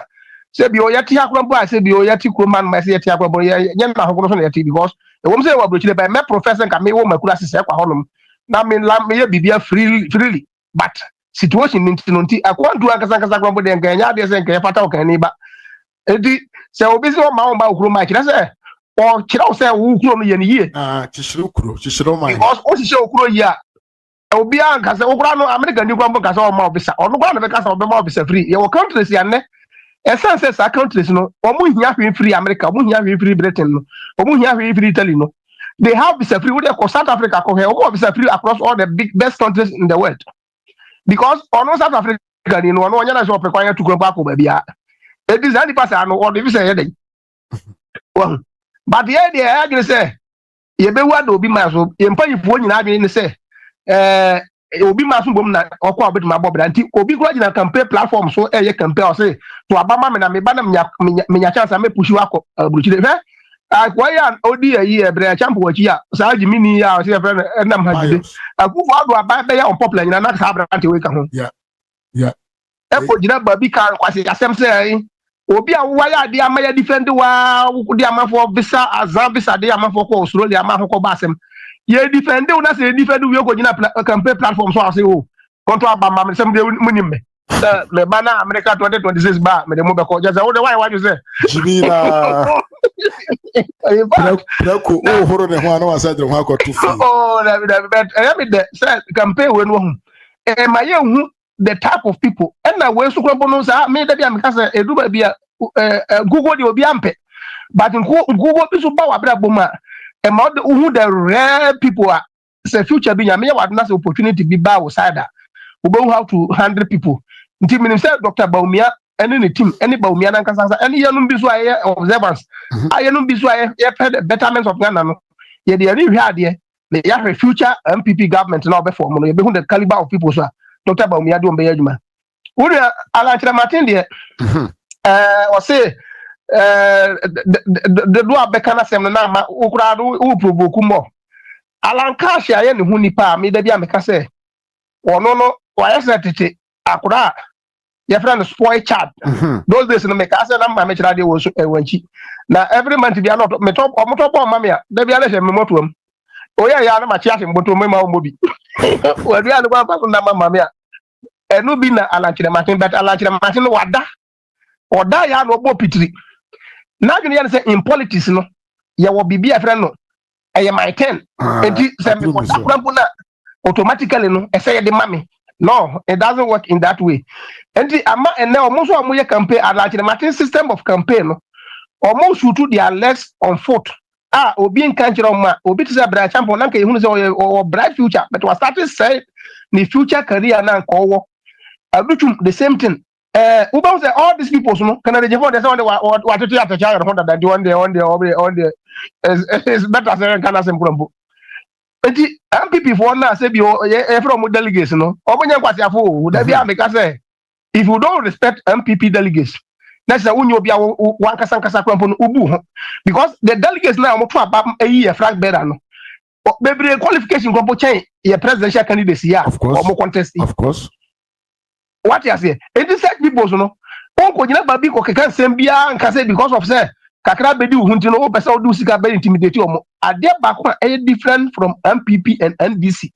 se bi o yati akro bo se bi o yati kro man ma se yati akro bo ye na ho so na yati because e wom se wa brochile by me professor ka me wo makura se kwa honum na me la me ye bibi freely but situation nti akwandu ankasa kro bo de nkanya de se nkanya pata o kan ni ba edi se obi se o ma o ba okro ma kira se o kira o se wo okro no ye ni ye chishiro ma because o se okro ya obi ankasa okra no America ni kwambo kasa o ma obisa ono kwa na be kasa o be ma obisa free ye wo countries ya ne essence sa countries no o mu hia free America o mu hia free Britain no o mu hia free Italy no they have visa free with South Africa ko he o visa free across all the best countries in the world because ono South Africa ni no ono nya na so pe kwanya tukun pa ko ba bia e design di pass ano o de visa ye den but the idea I just say ye be wa do obi ma so ye mpanyifo nyina adwen ni say obi ma so bom na okwa obet ma bobra nti obi kura gina campaign platform so ye campaign o say to abama me na me ba na menya chance me pushi wako buruchire fe akwa ya odi yi ebre champion wachi ya sa ji mini ya o say friend nam hajide akufo ado aba be ya on popular nyina na sa brante we ka ho yeah e ko gina ba bi kan kwase asem say obi a wa ya de ama ya defend wa di amafo visa azan visa de amafo ko Australia ama ho ko ba asem ye defend una say defend we ko gina campaign platform so say o konto abamba me sem de munim me me bana America 2026 ba me de mo be ko just o de why you say jibina prako o horo ne ho ana wasa de ho akoto fi oh na me de say campaign we no hu ma ye hu the type of people and na we so kwabo no sa me da bia me ka say eduba bia Google de obi ampe but Google bi so ba wa bra boma e ma who the rare people are say future bi nya me wa na say opportunity bi ba outsider we go how to handle people nti minim say Dr. Baumia any ni team any Baumia na kansa any yanum bi so aye observance ayenum bi so aye the betterment of Ghana no ye de ri hwe ade le ya future MPP government na obe form no ye be who the caliber of people so Dr. Baumia do mbe adwuma wuri Alan Kyerematen de o say the do abeka na sem na ma ukura do u provoke mo Alan Kyerematen ne hu nipa me da bia me ka sɛ ɔno no wayɛ tete akora your friend spoil chat. Those days no me ka sɛ na ma me kyerɛ de wo so wanchi na every month bia no me top o top o ma me a da bia na hwɛ me moto am oya ya na ma chia hwɛ moto me ma o mobi wa bia no kwa pa na ma me a enu bi na Alan Kyerematen but Alan Kyerematen no wada oda ya no obo pitiri na dwene ya say in politics no ye wo bibia friend no my 10 enti say me ko krampo na automatically no say ye de mame no it doesn't work in that way enti ama ene omo so omo ye campaign Alan Kyerematen system of campaign no omo shoot their legs on foot obi nkan kire omo obi to say bra champion na nka ehunu say o bright future but was starting say the future career na nka owo abutum the same thing Uba say all these people no can they for the one what to ya to child that the one day is better than can asem kurombo enti MPP for na say bi from delegates no omonye kwase afo da bia make say if you don't respect MPP delegates that's the unyo bia wan kasa kurombo no ubu ho because the delegates now mo to abam eyi Frank Bera no bebre qualification kurombo chen ye presidential candidacy ya omo contest of course. What you say? It is such people, no. Onko nyina babi ko keka nsem bia nka say because of say kakra bedi uhunti no opesa odu sika be intimidate omo. Ade ba ko different from MPP and NDC.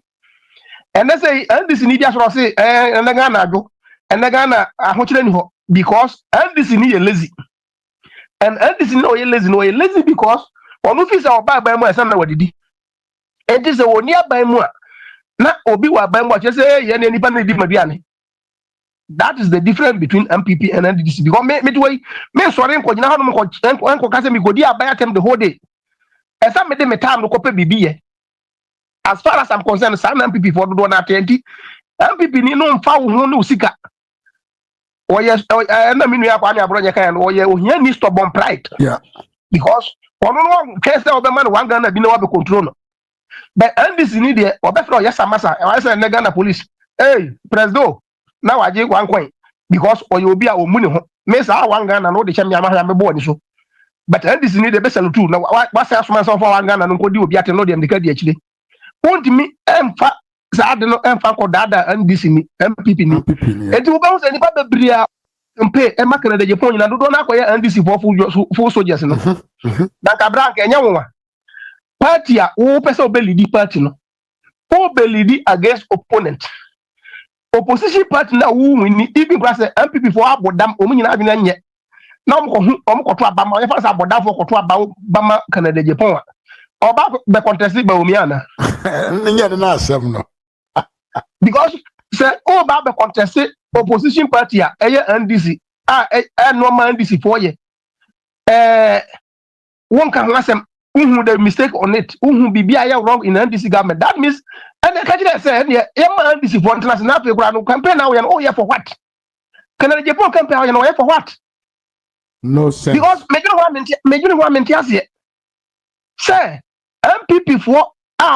And they say NDC ni dia so say enega na adwo enega na ahochire ni ho because NDC ni ye lazy. And NDC no ye lazy because onu fi say oba ba mu esa na wadidi. It is a woni aban mu a na obi wa aban mu a say ye ne nipa na di maduane. That is the difference between MPP and NDC. Because me sorry ko jina hanu ko kase mi godi abaya tem the whole day. Esa me de me time no ko pe bibi. As far as I'm concerned, some MPP for do na atenti. MPP ni no mfa wo ho no sika. Oye na minu ya kwa ni abro nya kan oye ohia ni stubborn pride. Yeah. Because ono no kese obema no one Ghana bi na wa be control no. But NDC ni de obefra oye samasa e wa say na Ghana police. Hey, president na waje one coin because oyo obi a omuni ho me sa one Ghana no de chem ya ma me bo ni so but this need the best too na wa say asoma so for one Ghana no kodi obi ate no dem de ka di akire wontimi emfa sa de no emfa ko dada NDC ni MPP ni enti wo ba wo se ni pa bebri a mpe e makana de Japan na do na akoye NDC for full soldiers no na kabra ka enya wonwa party a wo pese obelidi party no obelidi against opponent opposition party na wu win even class MPP for abodam omunyina adwena nye na omko to abama ye fa abodam for to abama Canada Japan oba be contest ba omiana nye de na asem no because say oba be contest opposition party a NDC normal NDC for ye won kan asem the mistake on it bibia ya wrong in NDC government that means and the country say NDC for international people campaign now for what can the Japan campaign for what no sense because major one say MPP for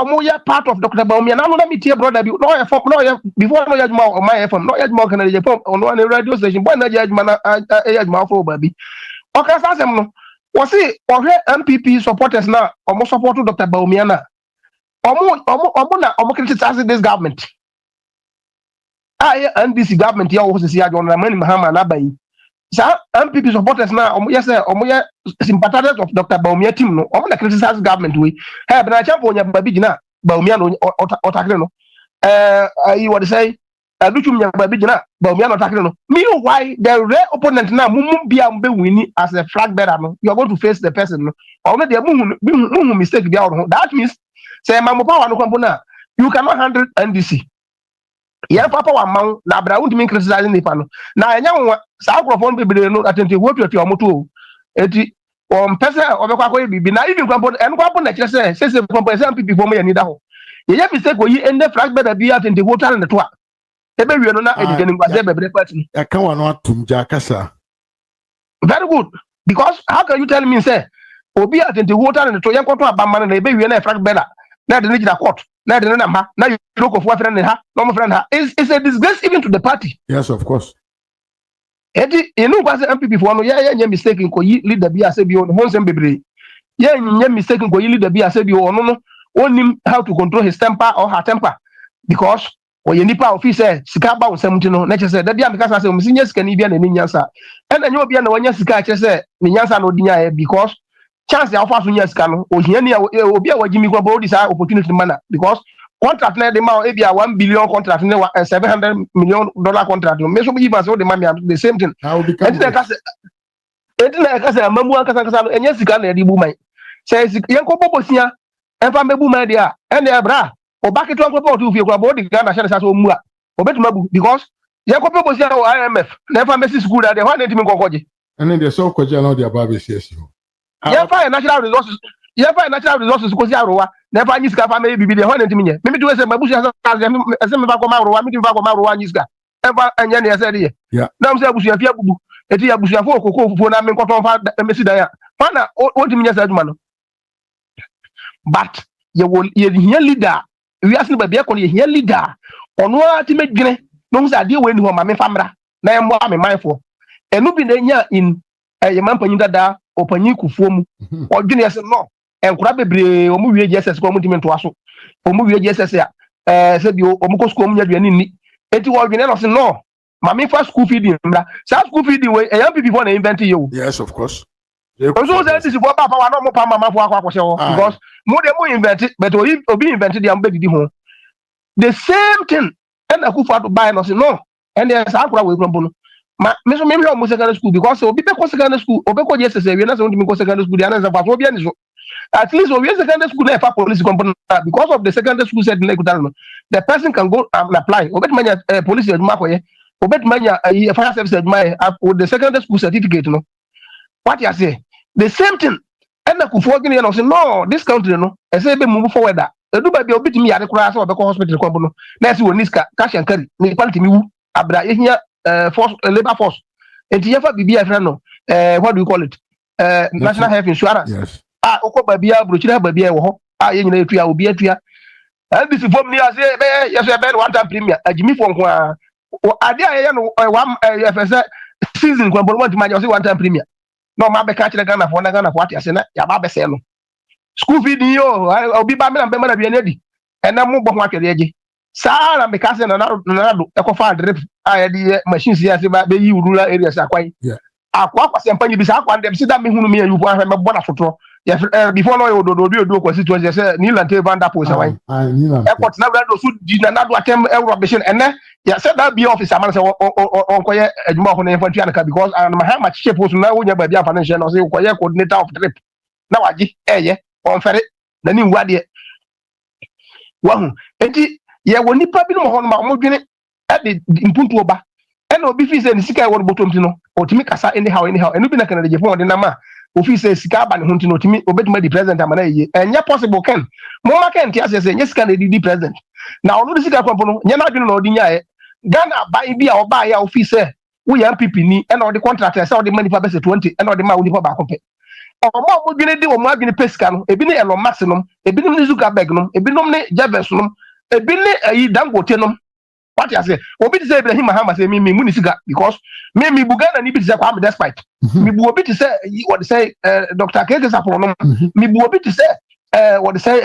moya part of Dr. Baumia now let me tell brother no for no before no judge on my FM no judge can the Japan on one radio station boy no judge man for baby okay say no was it or MPP supporters now almost support Dr. Baumia na omo criticize this government and this government here was see John Ramani Mahama na bayi sa MPP supporters now yes sympathizers of Dr. Baumia team no omo na criticize government we hey but na champion nya babi gina Baumia no otakre no you what say aduchum nya babi gina Baumia no otakre no meanwhile the real opponent now mum bia mbe wini as a flag bearer no you are going to face the person no omo dey mum mistake bia on that means say mamu power no kwampo na you cannot handle NDC ya papa wa man na bra won't mean criticizing the pano na enya won sa akrofon bebere no atente wotuatu omoto eti on pese obekwa akoye bibi na even kwampo en kwampo na kire say kwampo say MPP for me ya nida ho ye mistake oyi ende flag better bi atente wotuatu na to a ebe wie no na edide ngwaze bebere party ya kan wa no atumja kasa very good because how can you tell me say obi atente wotuatu na to yen kwoto abamma na ebe wie na flag better na de nigida court na de na ma na you look of friend ha no my friend ha is a disgrace even to the party. Yes, of course. Eti enu kwa se MPP for no ye mistake ko yi leader bi ase bi on honsem bebre ye nye mistake ko yi leader bi ase bi on no onim how to control his temper or her temper because oye nipa officer sika ba wosam no na kyerɛ sɛ da dia meka sɛ omsinya sika ni bia na ni nyansa ɛna nyɛ obia na wanya sika kyerɛ sɛ ni nyansa na odinya because chance ya ofa so nya sika no ohia ni obi a wagimi kwa body sa opportunity mana because contract na de ma e bia 1 billion contract na $700 million contract no me so be so de ma me the same thing ɛnti na ka sɛ mamu anka sanka no enya sika na de bu man sɛ yen ko bobosia emfa mebu man de a ɛna bra obake to anko pɔtu fie kwa body Ghana hyɛ sa so mu a obetuma bu because yen ko bobosia o IMF na emfa mesi school da de ho na ntimi nkɔkɔje ɛne de so kɔje na de aba be CSC yeah, fine natural resources. Yeah, fine natural resources. Because you never use car. Maybe be the one in me. Maybe do say my bush as a mago, me to Vago, Niska. Ever and Yanni said here. Yeah. Now, say Bush, if you bubu, if you bush, for na me cotton Messi Daya. Mana, what me as man. But you will hear leader. We ask about be a here leader. On what to make green. No, I deal with who my famra. Now I'm more mindful. And no be there in a man da. Opanyi kufuo mu odwene yese no enkura bebre omu wie GSS ko mu dimi to aso omu wie GSS a se bi omu ko school mu nya duane ni enti odwene no se no ma me fa school feeding mbra sa school feeding we young people for na invent you. Yes, of course. So say this for papa wa no mo pa mama fo akwa kwose because mo de mo invent but obi invent dey am be didi ho the same thing and akufa to buy no se no and there sa akura we krombo no ma me so me hwe secondary school because obi be secondary school obi ko Jesus we na so ndimi ko secondary school dey na so obi ani so at least obi secondary school na fa police component because of the secondary school said na ekutal the person can go and apply obi manya police aduma koye obi manya fire service aduma with the secondary school certificate no what you say the same thing and na kufu gini no say no this country no e say be move forward that edu ba bi obi timi yare kura so obi ko hospital ko no na say woni ska cash and carry ni quality mi wu abra ehia force labor force enti yefa bibia friend no what do you call it national health insurance yes okọ babia brochira babia wo ho ye nyina etua obi atua and this form ni ase be yes be one time premier agimi fo nko a ade aye no one efese season ko bonmo tima je one time premier no ma be ka kire Ghana fo ati ase na ya ba be se no school fee din yo obi ba me na be ma na bi na di ena mo bo ho atwede age Sara because na ekofa drip ayedi machines ya se ba be yi rural areas akwai akwa kwasempa nyi bisa akwa ndem sida me hunu me ayu bo ahwe me bona sotro before no odo kwasi to say ni lante vanda post awai airport na do su di na do atem rubbition ene ya said that be office amana say on koye adwuma ho na infantry anaka because my how much shape post na wonya ba bia financial no say koye coordinator of trip na waji eye on fere na ni nwade wahu enti ye woni pa bi no ho no ma mo dwene e de impuntu oba e na obi fi se ni sika e won botom ti no otimi kasa anyhow enu bi na kana de jefo de na ma ofi se sika ba ne ho ti no otimi obetuma di president amana ye enye possible ken mo ma ken ti ase se nye sika na di president na onu di sika kwampo no nye na dwene na odi nya e Ghana ba bi a oba ya ofi se wo ya MPP ni e na odi contract e se odi money pa be se 20 e na odi ma wo ni pa ba ko pe omo mo dwene di omo adwene pesika no ebi ni Elon Musk no ebi ni Zuckerberg no ebi nom ni Jevons no ebi ni ayi Dangote no what you say obi say Ibrahim Mahama say me mu ni siga because me Buganda ni bi say kwa me despite me bu obi say what say Dr. Keke Sapo no me bu obi say what say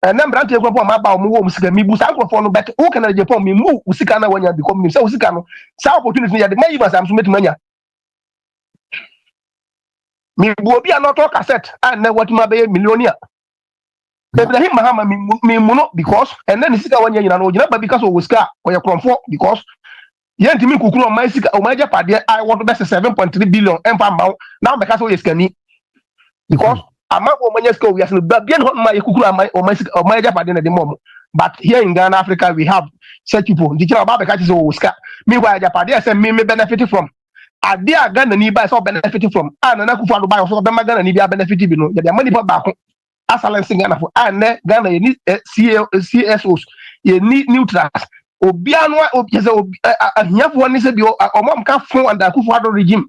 na brante ko po ma ba o mu wo mu siga me bu sa nkrofo no bet who can na Japan me mu usika na wanya because me say usika no sa opportunity ya de may ba sam so metimanya me bu obi anoto cassette and na what ma be millionaire Ibrahim Mahama me muno because and then sika wanya nyina no gina ba because of sika or your cromfo because yenti mi kukuru o mai sika o mai japade I want to be 7.3 billion emfa maw now because o yeskani because ama o manya sika we asin ba bien ho ma kukuru o mai sika o mai japade na de mom but here in Ghana Africa we have such people the kira ba be catch o sika me wa japade say me benefit from ade a Ghana ni ba so benefit from na kufu ado ba so be ma Ghana ni bi benefit bi no ya de money ba ko asalensi Ghana for and Ghana ye ni CSOs ye ni neutrals obiano obiese ahiafo ni se bi omam ka fun and akufo ado regime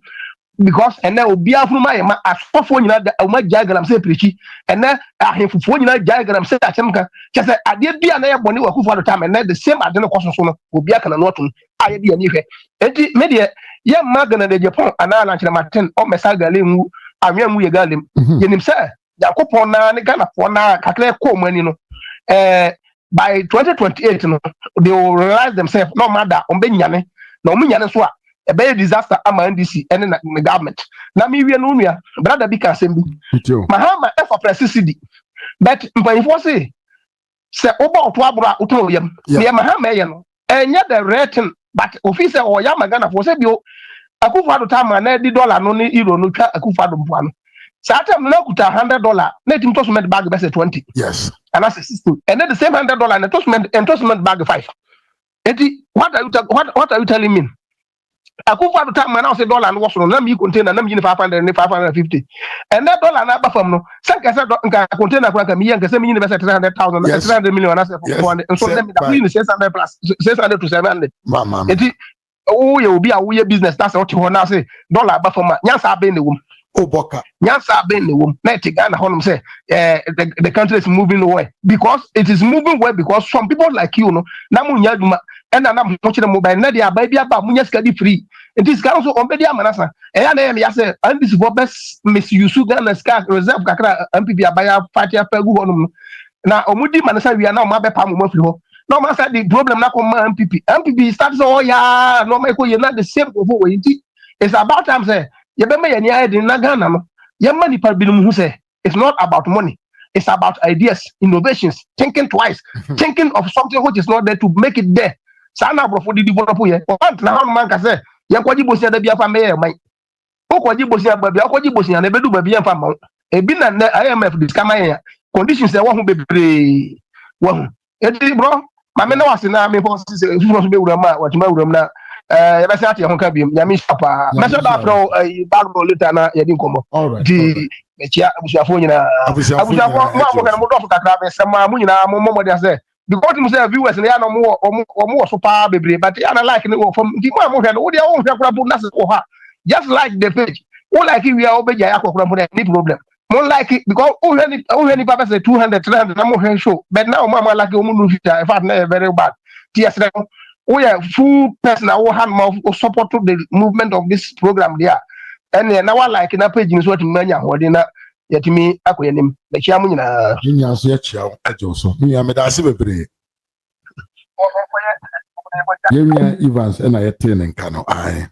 because and obiafo ma ye ma asofo nyina da ma diagram se prechi and ahefufo nyina diagram se achemka kese ade bia na ye bone akufo ado time and the same ade no kososo no obia kana no otum aye bia ni hwe enti me de ye ma Ghana de Japan ana Alan Kyerematen o mesa gale nwu anwa mu ye gale yenim se yakopon na ne Ghana for na kakra ko mani no by 2028 no they will realize themselves no matter ombanyane na omunyane so a be disaster ama NDC and the government na me wie no nua brother bi ka sembi mahama e for president but mpanifo say oba oto abura oto yam ye mahama ye no enya the rating but officer o ya magana for say bio akufado time na di dollar no ni euro no twa akufado mpo no sa time na kuta $100 na tim to cement bag be say 20 yes and that's 60 and then the same $100 na to cement bag 5 eti what are you telling me akufado time na say dollar no so na me container na me 500 and 550 and that dollar na ba fam no sanka say nka container kwa ka me yanka say me be say 300,000 300 million na say 400 and so them that 600 plus 600 to 700 mama eti oh you be a business that's what you na say dollar ba fam nyansa be ne wom oboka nyansa be ne wom na eti Ghana honum say the country is moving away because it is moving away because some people like you no na mu nya duma and na mo chire mobile na dia ba bia ba mu nya skadi free it is can also on be dia manasa e ya na ya say and this for best misuse Ghana scar reserve kakra MPP abaya party apagu honum na omudi manasa wi na o ma be pa mo mafiri ho no man said the problem na come MPP start so oh yeah no make you not the same go for it's about time say you be me any idea na Ghana no ye money pa binom hu say it's not about money it's about ideas innovations thinking twice thinking of something which is not there to make it there sana bro for the develop here want na how man ka say ye kwaji bosia da bia fa me man o kwaji bosia ba bia kwaji bosia na bedu ba bia fa ma e bi na IMF discount ya conditions e wo hu bebre wo hu e bro mame na wase na me for say fu so be wura ma watima wura na ya be say ati ho ka biem ya me papa me so da pro bag no later na ya din komo di me chia abusuafo nyina abusuafo mo ka mo do kakra be sama mo nyina mo dia say because mo say viewers na ya no mo so pa bebre but ya na like no from di mo hwe no wo dia wo hwe kura bu na se ko ha just like the page wo like we are obeja ya kokura mo any problem more like it because only papa say 200 300 na mo show but now mama like o mu in fact na very bad yes we are full person who hand mouth support the movement of this program there and na wa like na page ni so timanya hode na yetimi akoyanim na chia mu nyina nya so ya chia ajo so nya me da se bebre yenya Evans na yete ne nka no ai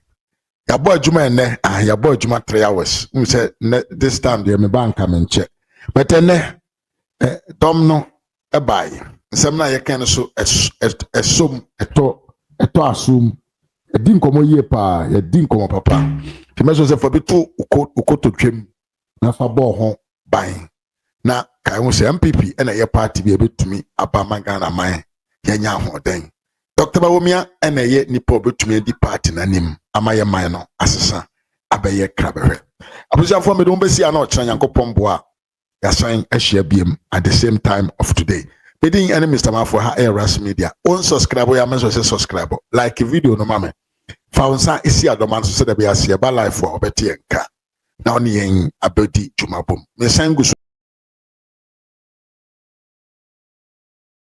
yabo adwuma ene yabo adwuma 3 hours say this time dey me bank am nche but ene tom no e bai nsem na ye kan so esom eto asum edin komo ye pa ye din komo papa ti me so say for bitu ukoto twem na fa bo ho ban na kai ho say MPP na ye party bi ebetumi aba magana man ye nya ho den Dr. Bawumia ene ye nipa obetumi di party na nim amaye man no asesa abaye krabere abusiafo me don besi ana ochira yankopon boa ya san ahia biem at the same time of today bedin ene Mr. Mafo ha Eras Media on subscribe ya menso say subscribe like video no mame faunsa isi adoma so se da bia se ba live for obeti enka na oni yen abedi jumabom me san gusu